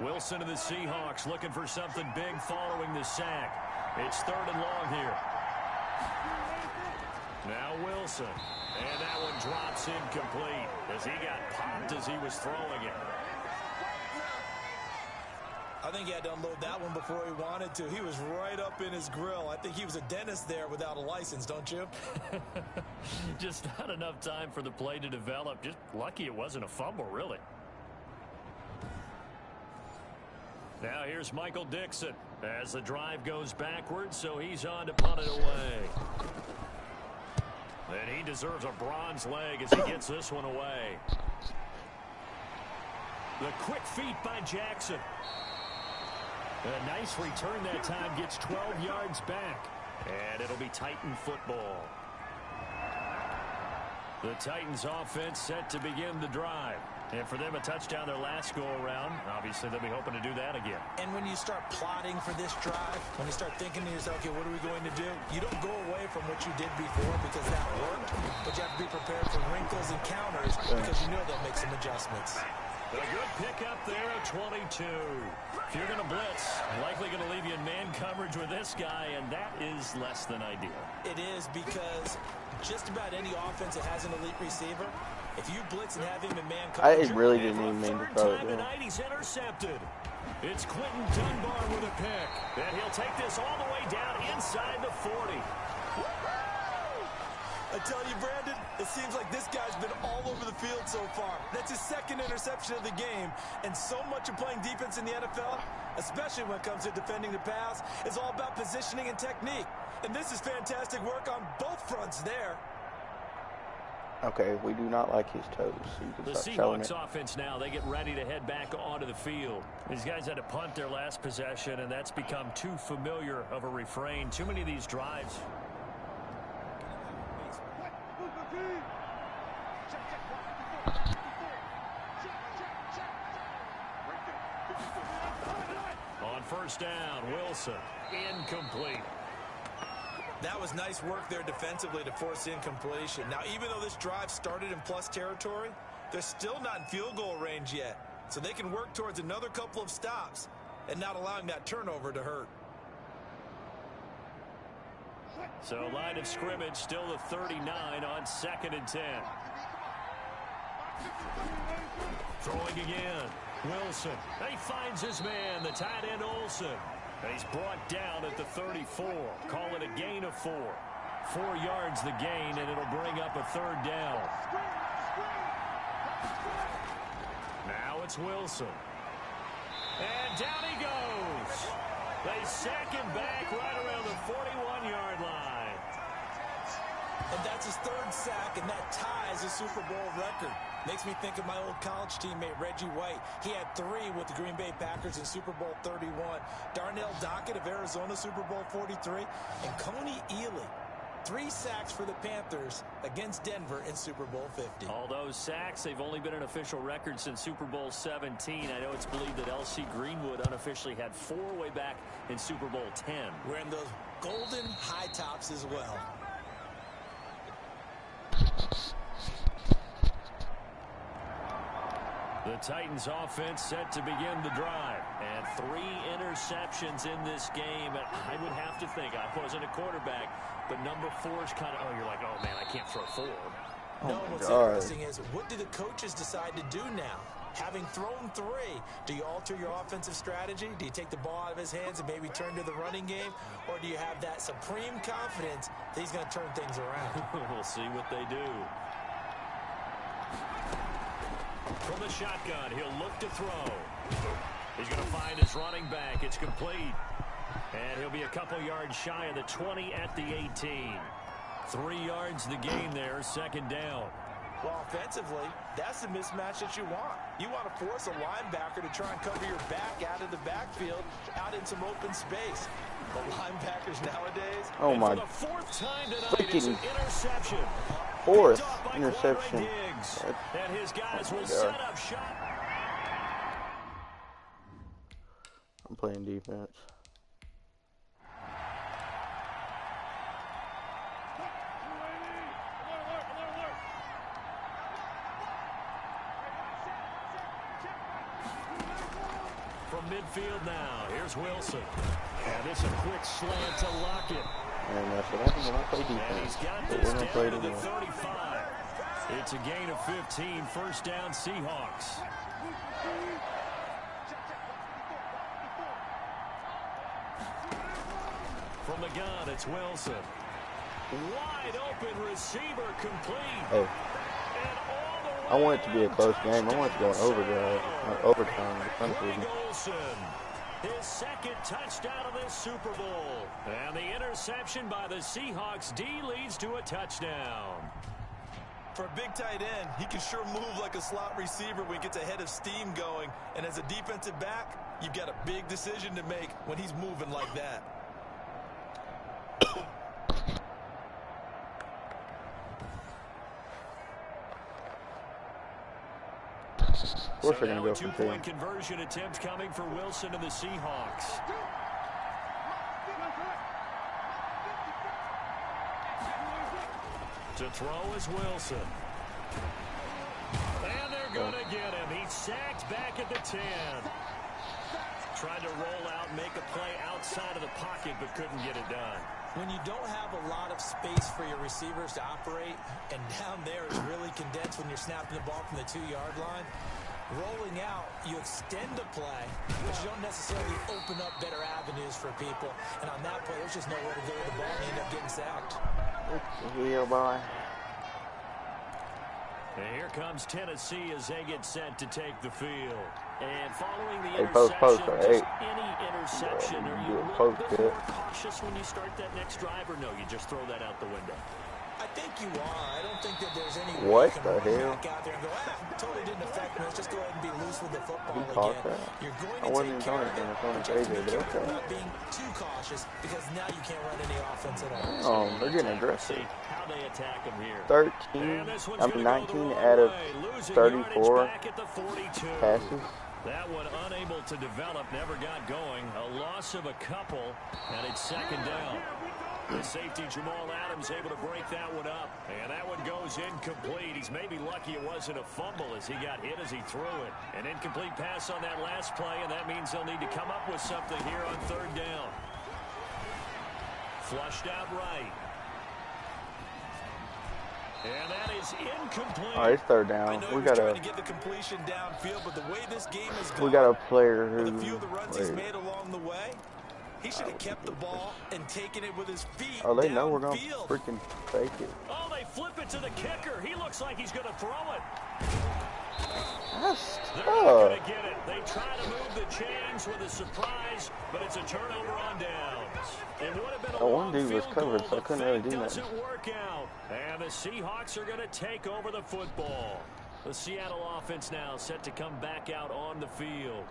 Wilson of the Seahawks looking for something big following the sack. It's 3rd and long here. Now Wilson. And that one drops incomplete as he got popped as he was throwing it. I think he had to unload that one before he wanted to. He was right up in his grill. I think he was a dentist there without a license, don't you? Just not enough time for the play to develop. Just lucky it wasn't a fumble, really. Now here's Michael Dixon as the drive goes backwards, so he's on to punt it away. And he deserves a bronze leg as he gets this one away. The quick feet by Jackson. A nice return that time, gets 12 yards back. And it'll be Titan football. The Titans offense set to begin the drive. And for them, a touchdown their last go-around. Obviously, they'll be hoping to do that again. And when you start plotting for this drive, when you start thinking to yourself, okay, what are we going to do? You don't go away from what you did before because that worked. But you have to be prepared for wrinkles and counters because you know they'll make some adjustments. A good pickup there at 22. If you're going to blitz, likely going to leave you in man coverage with this guy, and that is less than ideal. It is because just about any offense that has an elite receiver, if you blitz and have him in man coverage, I really didn't even mean to throw it. Tonight he's intercepted. It's Quentin Dunbar with a pick, and he'll take this all the way down inside the 40. I tell you, Brandon, it seems like this guy's been all over the field so far. That's his second interception of the game, and so much of playing defense in the NFL, especially when it comes to defending the pass, is all about positioning and technique. And this is fantastic work on both fronts there. Okay, we do not like his toes. So the Seahawks offense now, they get ready to head back onto the field. These guys had to punt their last possession, and that's become too familiar of a refrain. Too many of these drives. On first down, Wilson, incomplete. That was nice work there defensively to force incompletion. Now, even though this drive started in plus territory, they're still not in field goal range yet. So they can work towards another couple of stops and not allowing that turnover to hurt. So line of scrimmage still the 39 on 2nd and 10. Throwing again. Wilson. He finds his man, the tight end Olsen. He's brought down at the 34. Call it a gain of 4. 4 yards the gain, and it'll bring up a third down. Now it's Wilson. And down he goes. They sack him back right around the 41-yard line. And that's his 3rd sack, and that ties a Super Bowl record. Makes me think of my old college teammate, Reggie White. He had 3 with the Green Bay Packers in Super Bowl 31. Darnell Dockett of Arizona, Super Bowl 43. And Coney Ealy, 3 sacks for the Panthers against Denver in Super Bowl 50. All those sacks, they've only been an official record since Super Bowl 17. I know it's believed that L.C. Greenwood unofficially had 4 way back in Super Bowl 10. Wearing those golden high tops as well. The Titans offense set to begin the drive. And 3 interceptions in this game. And I would have to think, I wasn't a quarterback, but number 4 is kind of, oh, you're like, oh, man, I can't throw 4. No, what's interesting is, what do the coaches decide to do now? Having thrown 3, do you alter your offensive strategy? Do you take the ball out of his hands and maybe turn to the running game? Or do you have that supreme confidence that he's going to turn things around? We'll see what they do. From the shotgun, he'll look to throw. He's going to find his running back. It's complete. And he'll be a couple yards shy of the 20 at the 18. 3 yards the gain there, 2nd down. Well, offensively, that's the mismatch that you want. You want to force a linebacker to try and cover your back out of the backfield, out in some open space. The linebackers nowadays. Oh my! For the 4th time tonight, it's an interception. 4th interception. And his guys will set up shop. I'm playing defense. From midfield now, here's Wilson. And it's a quick slant to Lockett. And that's what happens when I play defense. And he's got this down to the 35. It's a gain of 15, 1st down Seahawks. From the gun, it's Wilson. Wide open receiver complete. Hey. I want it to be a close game. I want it to go in overtime. His second touchdown of this Super Bowl. And the interception by the Seahawks D leads to a touchdown. For a big tight end, he can sure move like a slot receiver when he gets a head of steam going. And as a defensive back, you've got a big decision to make when he's moving like that. Of course they're going to go for 2-point conversion attempt coming for Wilson and the Seahawks. To throw is Wilson. And they're going to get him. He's sacked back at the 10. Tried to roll out, make a play outside of the pocket, but couldn't get it done. When you don't have a lot of space for your receivers to operate, and down there is really condensed when you're snapping the ball from the 2-yard line, rolling out, you extend the play, but you don't necessarily open up better avenues for people. And on that play, there's just nowhere to go with the ball, and you end up getting sacked. Here, boy. And here comes Tennessee as they get set to take the field. And following the interception, just any interception, are you a little bit more cautious when you start that next drive, or no, you just throw that out the window? I think you are. I don't think that there's any what way the hell? back out there and go, totally didn't affect me. Let's just go ahead and be loose with the football again. That. You're going to take care of it, but you have to be careful about being too cautious because now you can't run any offense at all. They're getting aggressive. How they attack him here. 19 out of 34 passes. That one unable to develop, never got going. A loss of a couple, and it's second down. The safety, Jamal Adams, able to break that one up. And that one goes incomplete. He's maybe lucky it wasn't a fumble as he got hit as he threw it. An incomplete pass on that last play, and that means they'll need to come up with something here on third down. Flushed out right. And that is incomplete. All right, it's third down. We got to get the completion downfield, but the way this game is going, we got a player who. With a few of the runs he's made along the way, he should have kept the ball and taken it with his feet. Oh, they know we're going to freaking fake it. Oh, they flip it to the kicker. He looks like he's going to throw it. That's They're not going to get it. They try to move the chains with a surprise, but it's a turnover on downs. It would have been a one dude was covered, so I couldn't really do that. Doesn't work out. And the Seahawks are going to take over the football. The Seattle offense now set to come back out on the field.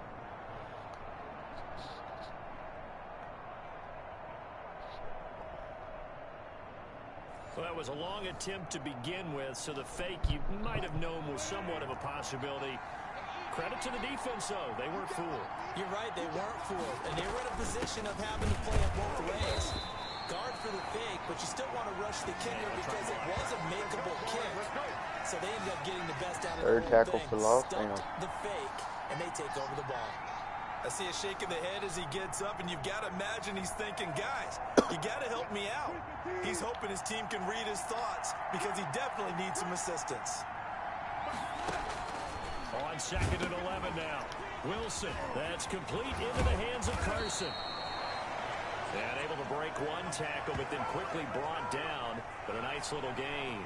Well, that was a long attempt to begin with, so the fake you might have known was somewhat of a possibility. Credit to the defense, though. They weren't fooled. You're right, they weren't fooled. And they were in a position of having to play it both ways. Guard for the fake, but you still want to rush the kicker because it was a makeable kick. So they ended up getting the best out of the whole tackle thing. for loss. Stumped the fake, and they take over the ball. I see a shake of the head as he gets up, and you've got to imagine he's thinking, guys, you got to help me out. He's hoping his team can read his thoughts because he definitely needs some assistance. On second and 11 now. Wilson, that's complete into the hands of Carson. And able to break one tackle, but then quickly brought down. But a nice little gain.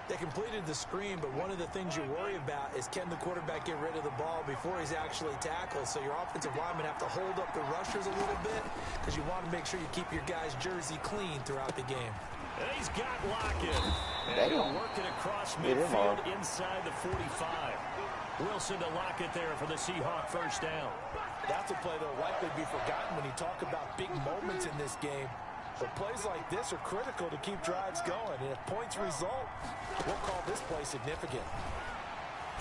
They completed the screen, but one of the things you worry about is can the quarterback get rid of the ball before he's actually tackled? So your offensive linemen have to hold up the rushers a little bit because you want to make sure you keep your guy's jersey clean throughout the game. And he's got Lockett. And he'll work it across midfield inside the 45. Wilson to Lockett there for the Seahawk first down. That's a play that will likely be forgotten when you talk about big moments in this game. But plays like this are critical to keep drives going. And if points result, we'll call this play significant.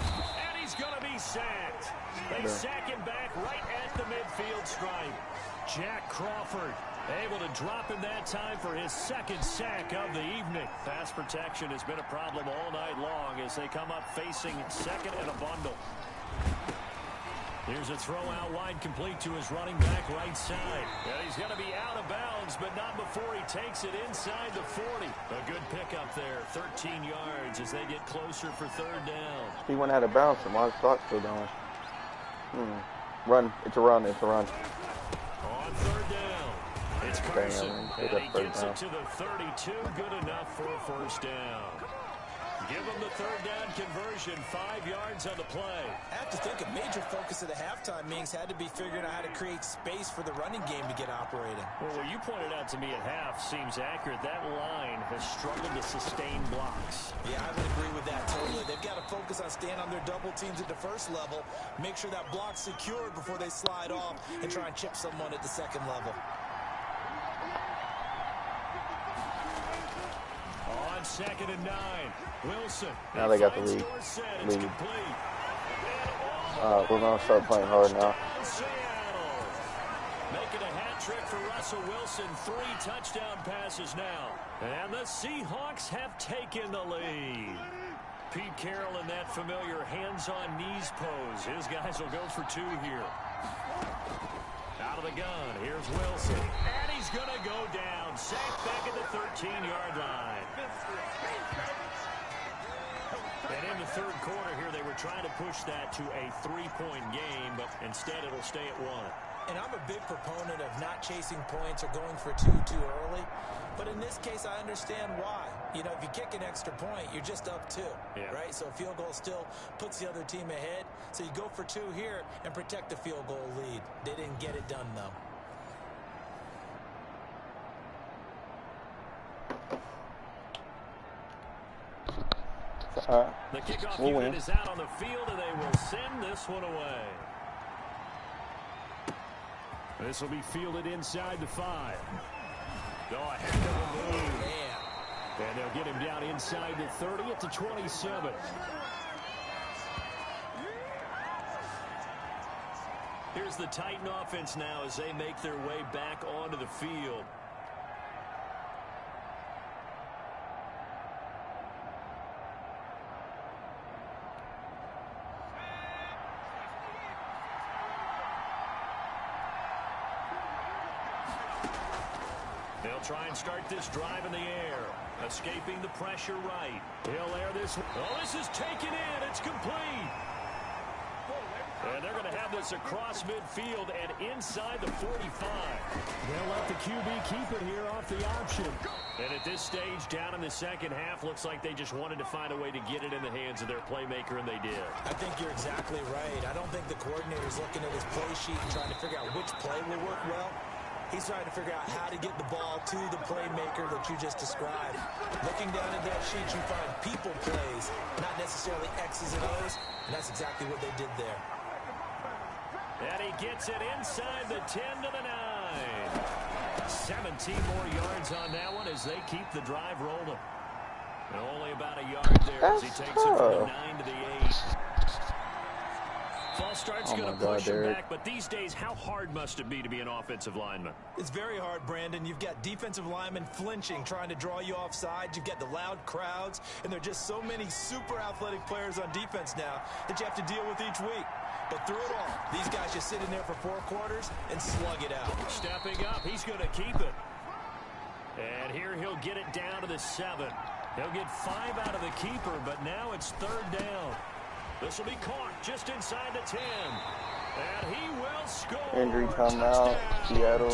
And he's going to be sacked. They sack him back right at the midfield stripe. Jack Crawford able to drop him that time for his second sack of the evening. Pass protection has been a problem all night long as they come up facing second and a bundle. Here's a throw out wide complete to his running back right side. And he's going to be out of bounds, but not before he takes it inside the 40. A good pickup there, 13 yards as they get closer for third down. He went out of bounds, and my clock's still going. Run. It's a run. It's a run. On third down, it's Carson. And he gets it to the 32. Good enough for a first down. Give them the third down conversion, 5 yards on the play. I have to think a major focus of the halftime meetings had to be figuring out how to create space for the running game to get operating. Well, what you pointed out to me at half seems accurate. That line has struggled to sustain blocks. Yeah, I would agree with that totally. They've got to focus on staying on their double teams at the first level, make sure that block's secured before they slide off and try and chip someone at the second level. On 2nd and 9, Wilson. Now they got the lead. We're going to start playing hard now. Making a hat trick for Russell Wilson. 3 touchdown passes now. And the Seahawks have taken the lead. Pete Carroll in that familiar hands-on knees pose. His guys will go for 2 here. Out of the gun, here's Wilson. And he's going to go down. Sacked back at the 13-yard line. And in the third quarter here, they were trying to push that to a 3-point game, but instead it'll stay at 1. And I'm a big proponent of not chasing points or going for 2 too early. But in this case, I understand why. You know, if you kick an extra point, you're just up 2, right? So a field goal still puts the other team ahead. So you go for 2 here and protect the field goal lead. They didn't get it done, though. The kickoff unit is out on the field, and they will send this one away. This will be fielded inside the 5. Go ahead of the move. And they'll get him down inside the 30 at the 27. Here's the Titan offense now as they make their way back onto the field. They'll try and start this drive in the air. Escaping the pressure right. He'll air this. Oh, this is taken in. It's complete. And they're going to have this across midfield and inside the 45. They'll let the QB keep it here off the option. And at this stage, down in the second half, looks like they just wanted to find a way to get it in the hands of their playmaker, and they did. I think you're exactly right. I don't think the coordinator's looking at his play sheet and trying to figure out which play will work well. He's trying to figure out how to get the ball to the playmaker that you just described. Looking down at that sheet, you find people plays, not necessarily X's and O's, and that's exactly what they did there. And he gets it inside the 10 to the 9. 17 more yards on that one as they keep the drive rolling. And only about a yard there as he takes it from the 9 to the 8. False start's going to push him back, but these days, how hard must it be to be an offensive lineman? It's very hard, Brandon. You've got defensive linemen flinching, trying to draw you off sides. You've got the loud crowds, and there are just so many super athletic players on defense now that you have to deal with each week. But through it all, these guys just sit in there for 4 quarters and slug it out. Stepping up, he's going to keep it. And here he'll get it down to the 7. He'll get 5 out of the keeper, but now it's 3rd down. This will be caught just inside the 10. And he will score. Injury timeout, Seattle. A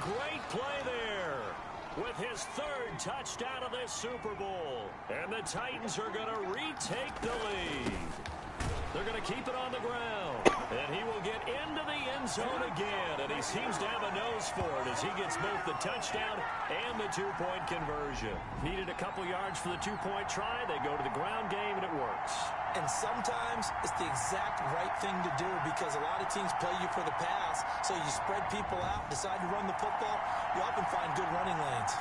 great play there with his 3rd touchdown of this Super Bowl. And the Titans are going to retake the lead. They're going to keep it on the ground. And he will get into the end zone again. And he seems to have a nose for it as he gets both the touchdown and the 2-point conversion. Needed a couple yards for the 2-point try. They go to the ground game, and it works. And sometimes it's the exact right thing to do because a lot of teams play you for the pass. So you spread people out, decide to run the football. You often find good running lanes.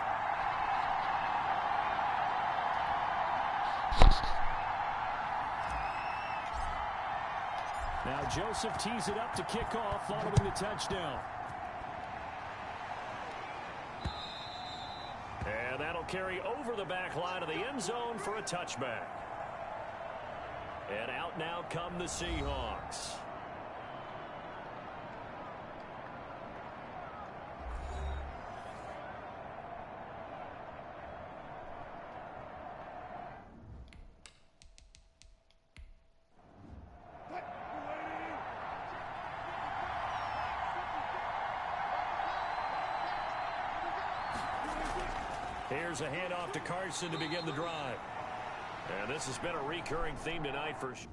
Now Joseph tees it up to kick off following the touchdown. And that'll carry over the back line of the end zone for a touchback. And out now come the Seahawks. Here's a handoff to Carson to begin the drive. And this has been a recurring theme tonight for sure.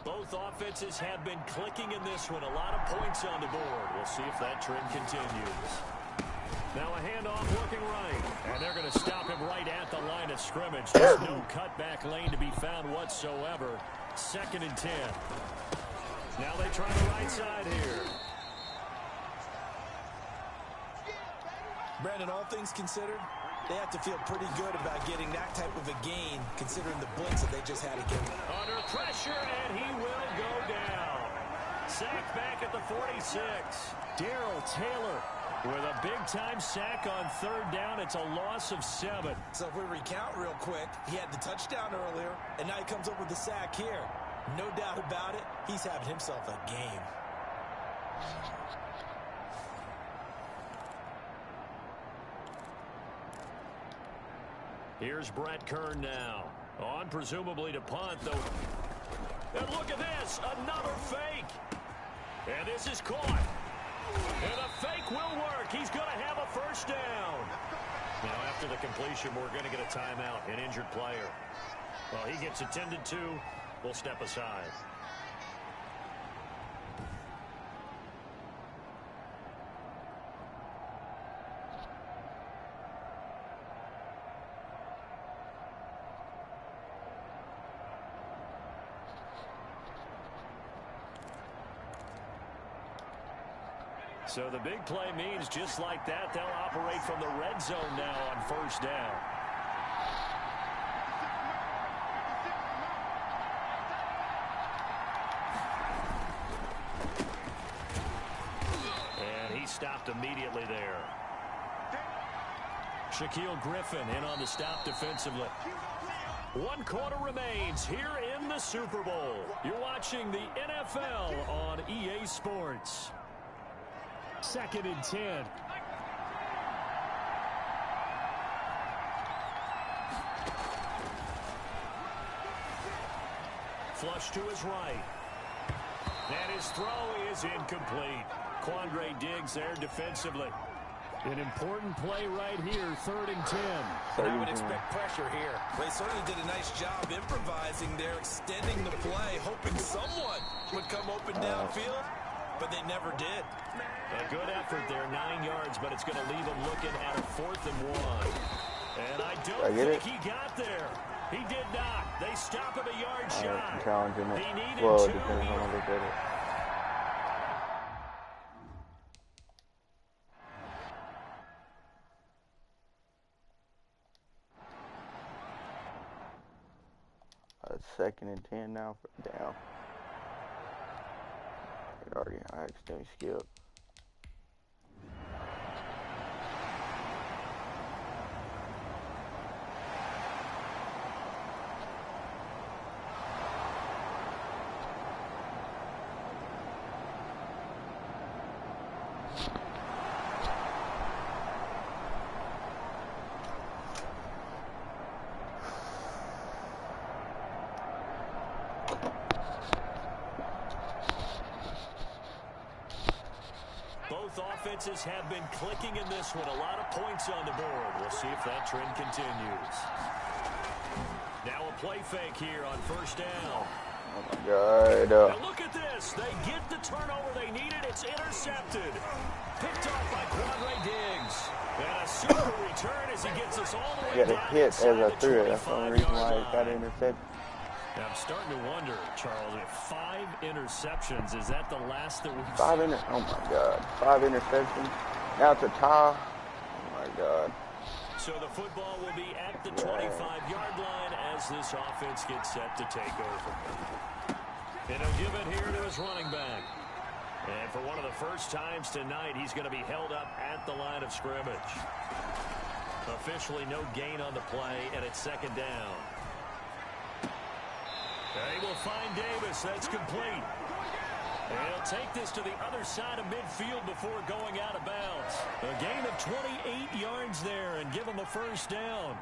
Both offenses have been clicking in this one. A lot of points on the board. We'll see if that trend continues. Now a handoff looking right. And they're going to stop him right at the line of scrimmage. Just no cutback lane to be found whatsoever. 2nd and 10. Now they try the right side here. Brandon, all things considered, they have to feel pretty good about getting that type of a gain, considering the blitz that they just had to give him. Under pressure, and he will go down. Sacked back at the 46. Darrell Taylor with a big-time sack on 3rd down. It's a loss of 7. So if we recount real quick, he had the touchdown earlier, and now he comes up with the sack here. No doubt about it, he's having himself a game. Here's Brett Kern now. On presumably to punt, though. And look at this, another fake. And this is caught. And the fake will work. He's going to have a first down. Now, after the completion, we're going to get a timeout, an injured player. Well, he gets attended to. We'll step aside. So the big play means just like that, they'll operate from the red zone now on 1st down. And he stopped immediately there. Shaquille Griffin in on the stop defensively. 1 quarter remains here in the Super Bowl. You're watching the NFL on EA Sports. 2nd and 10. Flush to his right. And his throw is incomplete. Quandre Diggs there defensively. An important play right here, 3rd and 10. And I would expect pressure here. They certainly did a nice job improvising there, extending the play, hoping someone would come open downfield, but they never did. A good effort there, 9 yards, but it's going to leave him looking at a 4th and 1. And I don't think he got there. He did not. They stop him a yard shy. Challenging it. He needed well, 2. depending on how they did it. It's 2nd and 10 now for down. I accidentally skipped. Offenses have been clicking in this one. A lot of points on the board. We'll see if that trend continues. Now a play fake here on 1st down. Oh my God. Now look at this. They get the turnover they needed. It's intercepted. Picked off by Quandre Diggs. And a super return as he gets us all the way down. Got a hit as I threw it. That's the only reason why it got intercepted. Now I'm starting to wonder, Charles, if 5 interceptions, is that the last that we've seen? Oh my God. 5 interceptions. Now it's a tie. Oh my God. So the football will be at the 25-yard line as this offense gets set to take over. And he'll give it here to his running back. And for one of the first times tonight, he's going to be held up at the line of scrimmage. Officially no gain on the play, and it's 2nd down. They will find Davis. That's complete. And he'll take this to the other side of midfield before going out of bounds. A gain of 28 yards there and give him a first down.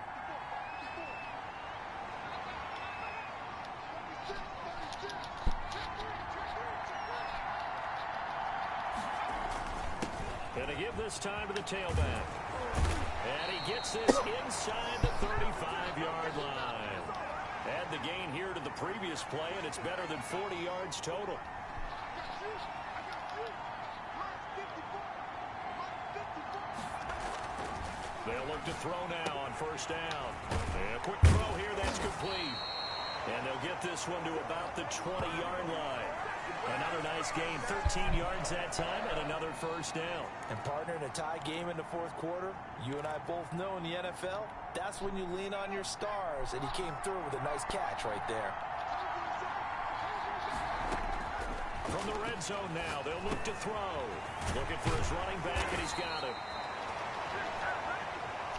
Going to give this time to the tailback. And he gets this inside the 35-yard line. Add the gain here to the previous play, and it's better than 40 yards total. They'll look to throw now on first down. And a quick throw here, that's complete. And they'll get this one to about the 20-yard line. Another nice gain, 13 yards that time, and another first down. And partner, in a tie game in the fourth quarter, you and I both know in the NFL, that's when you lean on your stars, and he came through with a nice catch right there. From the red zone now, they'll look to throw. Looking for his running back, and he's got it.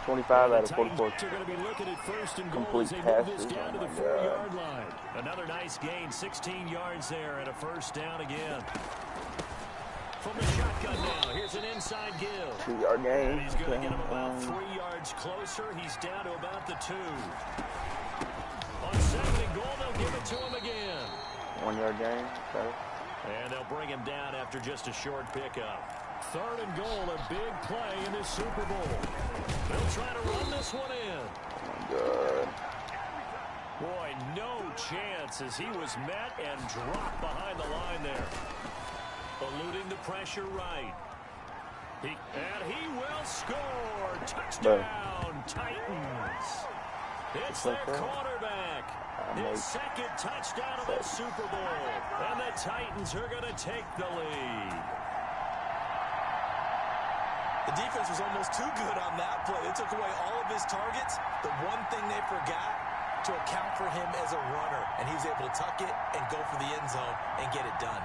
25 out of 44 are going to be looking at first and goal complete as they passes. move this down to the 4-yard line. Another nice gain, 16 yards there, and a first down again. From the shotgun now, here's an inside give. 2-yard gain. And he's going to get him about 3 yards closer. He's down to about the 2. On 2nd and goal, they'll give it to him again. 1-yard gain. Okay. And they'll bring him down after just a short pickup. 3rd and goal, a big play in this Super Bowl. They'll try to run this one in. Oh, my God. Boy, no chance as he was met and dropped behind the line there. Eluding the pressure right. And he will score. Touchdown, Titans. It's their quarterback. His 2nd touchdown of the Super Bowl. And the Titans are going to take the lead. The defense was almost too good on that play. They took away all of his targets. The one thing they forgot, to account for him as a runner. And he was able to tuck it and go for the end zone and get it done.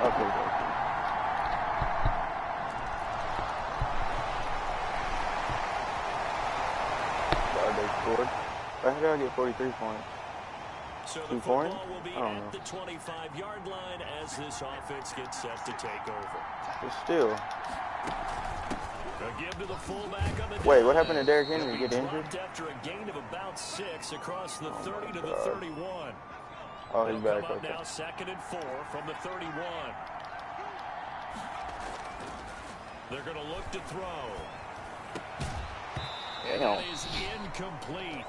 Okay. They scored. How did I get 43 points? So 2 the points? football will be at the 25-yard line as this offense gets set to take over. But still. A give to the fullback on the Wait, what happened to Derrick Henry? Get injured? After a gain of about 6 across the 30 to the 31. Oh, he's back. Okay. Now 2nd and 4 from the 31. They're going to look to throw. And that is incomplete.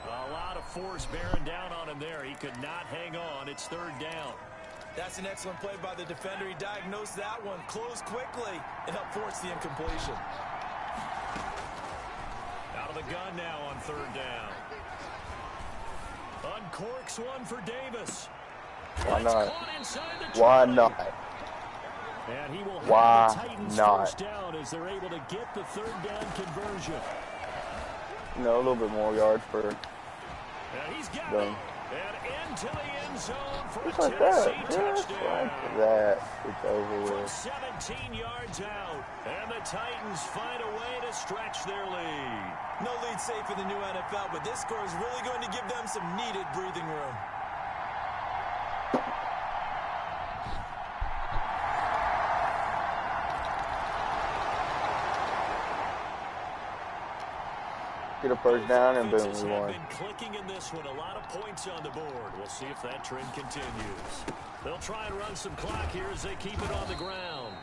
A lot of force bearing down on him there. He could not hang on. It's 3rd down. That's an excellent play by the defender. He diagnosed that one, closed quickly, and helped force the incompletion. Out of the gun now on 3rd down. Uncorks one for Davis. Why not? Why not? And he will have the Titans first down as they're able to get the 3rd down conversion. You know, a little bit more yards for and he's got them. And into the end zone for Just a like Tennessee that. Just touchdown. like that. It's over From with. 17 yards out. And the Titans find a way to stretch their lead. No lead safe in the new NFL, but this score is really going to give them some needed breathing room. Get a first down and boom, we won. Been clicking in this one, a lot of points on the board. We'll see if that trend continues. They'll try and run some clock here as they keep it on the ground.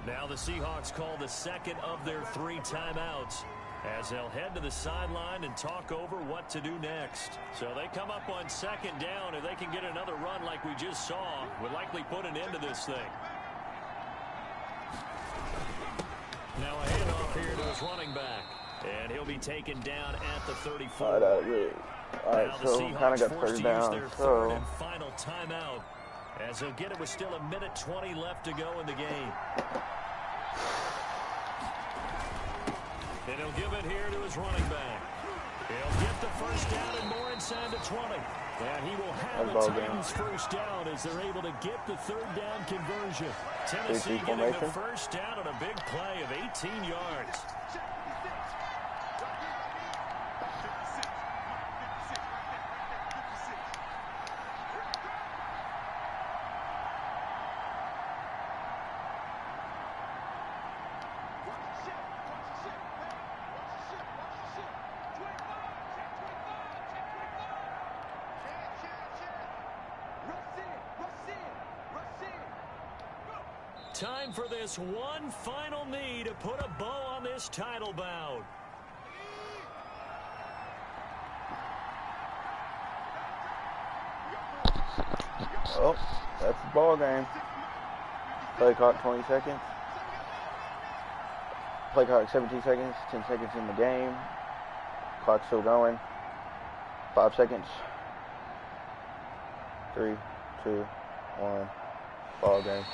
Now the Seahawks call the 2nd of their 3 timeouts as they'll head to the sideline and talk over what to do next. So they come up on 2nd down. If they can get another run like we just saw, would likely put an end to this thing. Now a handoff here to his running back. And he'll be taken down at the 34. All right, so kind of got first down. So 3rd and final timeout as he'll get it with still 1:20 left to go in the game. And he'll give it here to his running back. He'll get the first down and more inside the 20. And he will have the Titans first down as they're able to get the 3rd down conversion. Tennessee getting the first down on a big play of 18 yards. Time for this one final knee to put a bow on this title bout. Oh, that's the ball game. Play clock 20 seconds. Play clock 17 seconds. 10 seconds in the game. Clock still going. 5 seconds. 3, 2, 1. Ball game.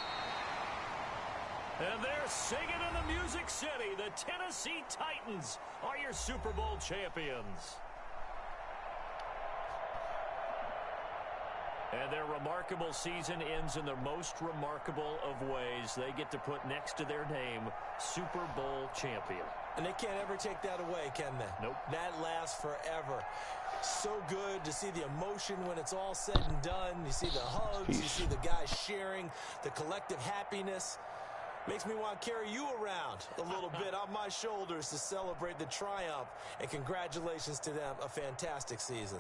And they're singing in the Music City. The Tennessee Titans are your Super Bowl champions. And their remarkable season ends in the most remarkable of ways. They get to put next to their name, Super Bowl champion. And they can't ever take that away, can they? Nope. That lasts forever. So good to see the emotion when it's all said and done. You see the hugs, you see the guys sharing, the collective happiness. Makes me want to carry you around a little bit on my shoulders to celebrate the triumph. And congratulations to them, a fantastic season.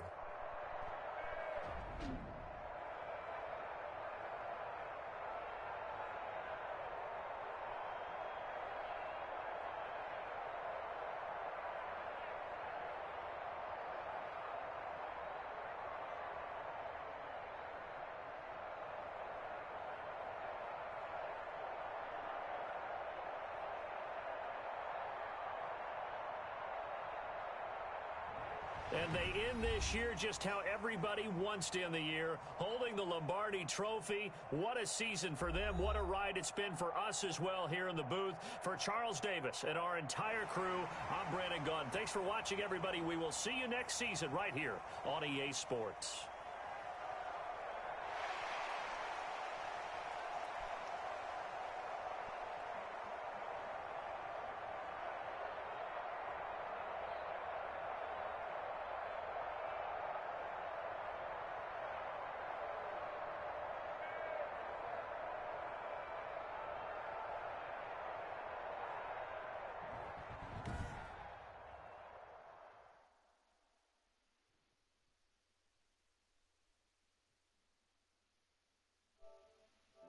And they end this year just how everybody wants to end the year, holding the Lombardi Trophy. What a season for them. What a ride it's been for us as well here in the booth. For Charles Davis and our entire crew, I'm Brandon Gunn. Thanks for watching, everybody. We will see you next season right here on EA Sports.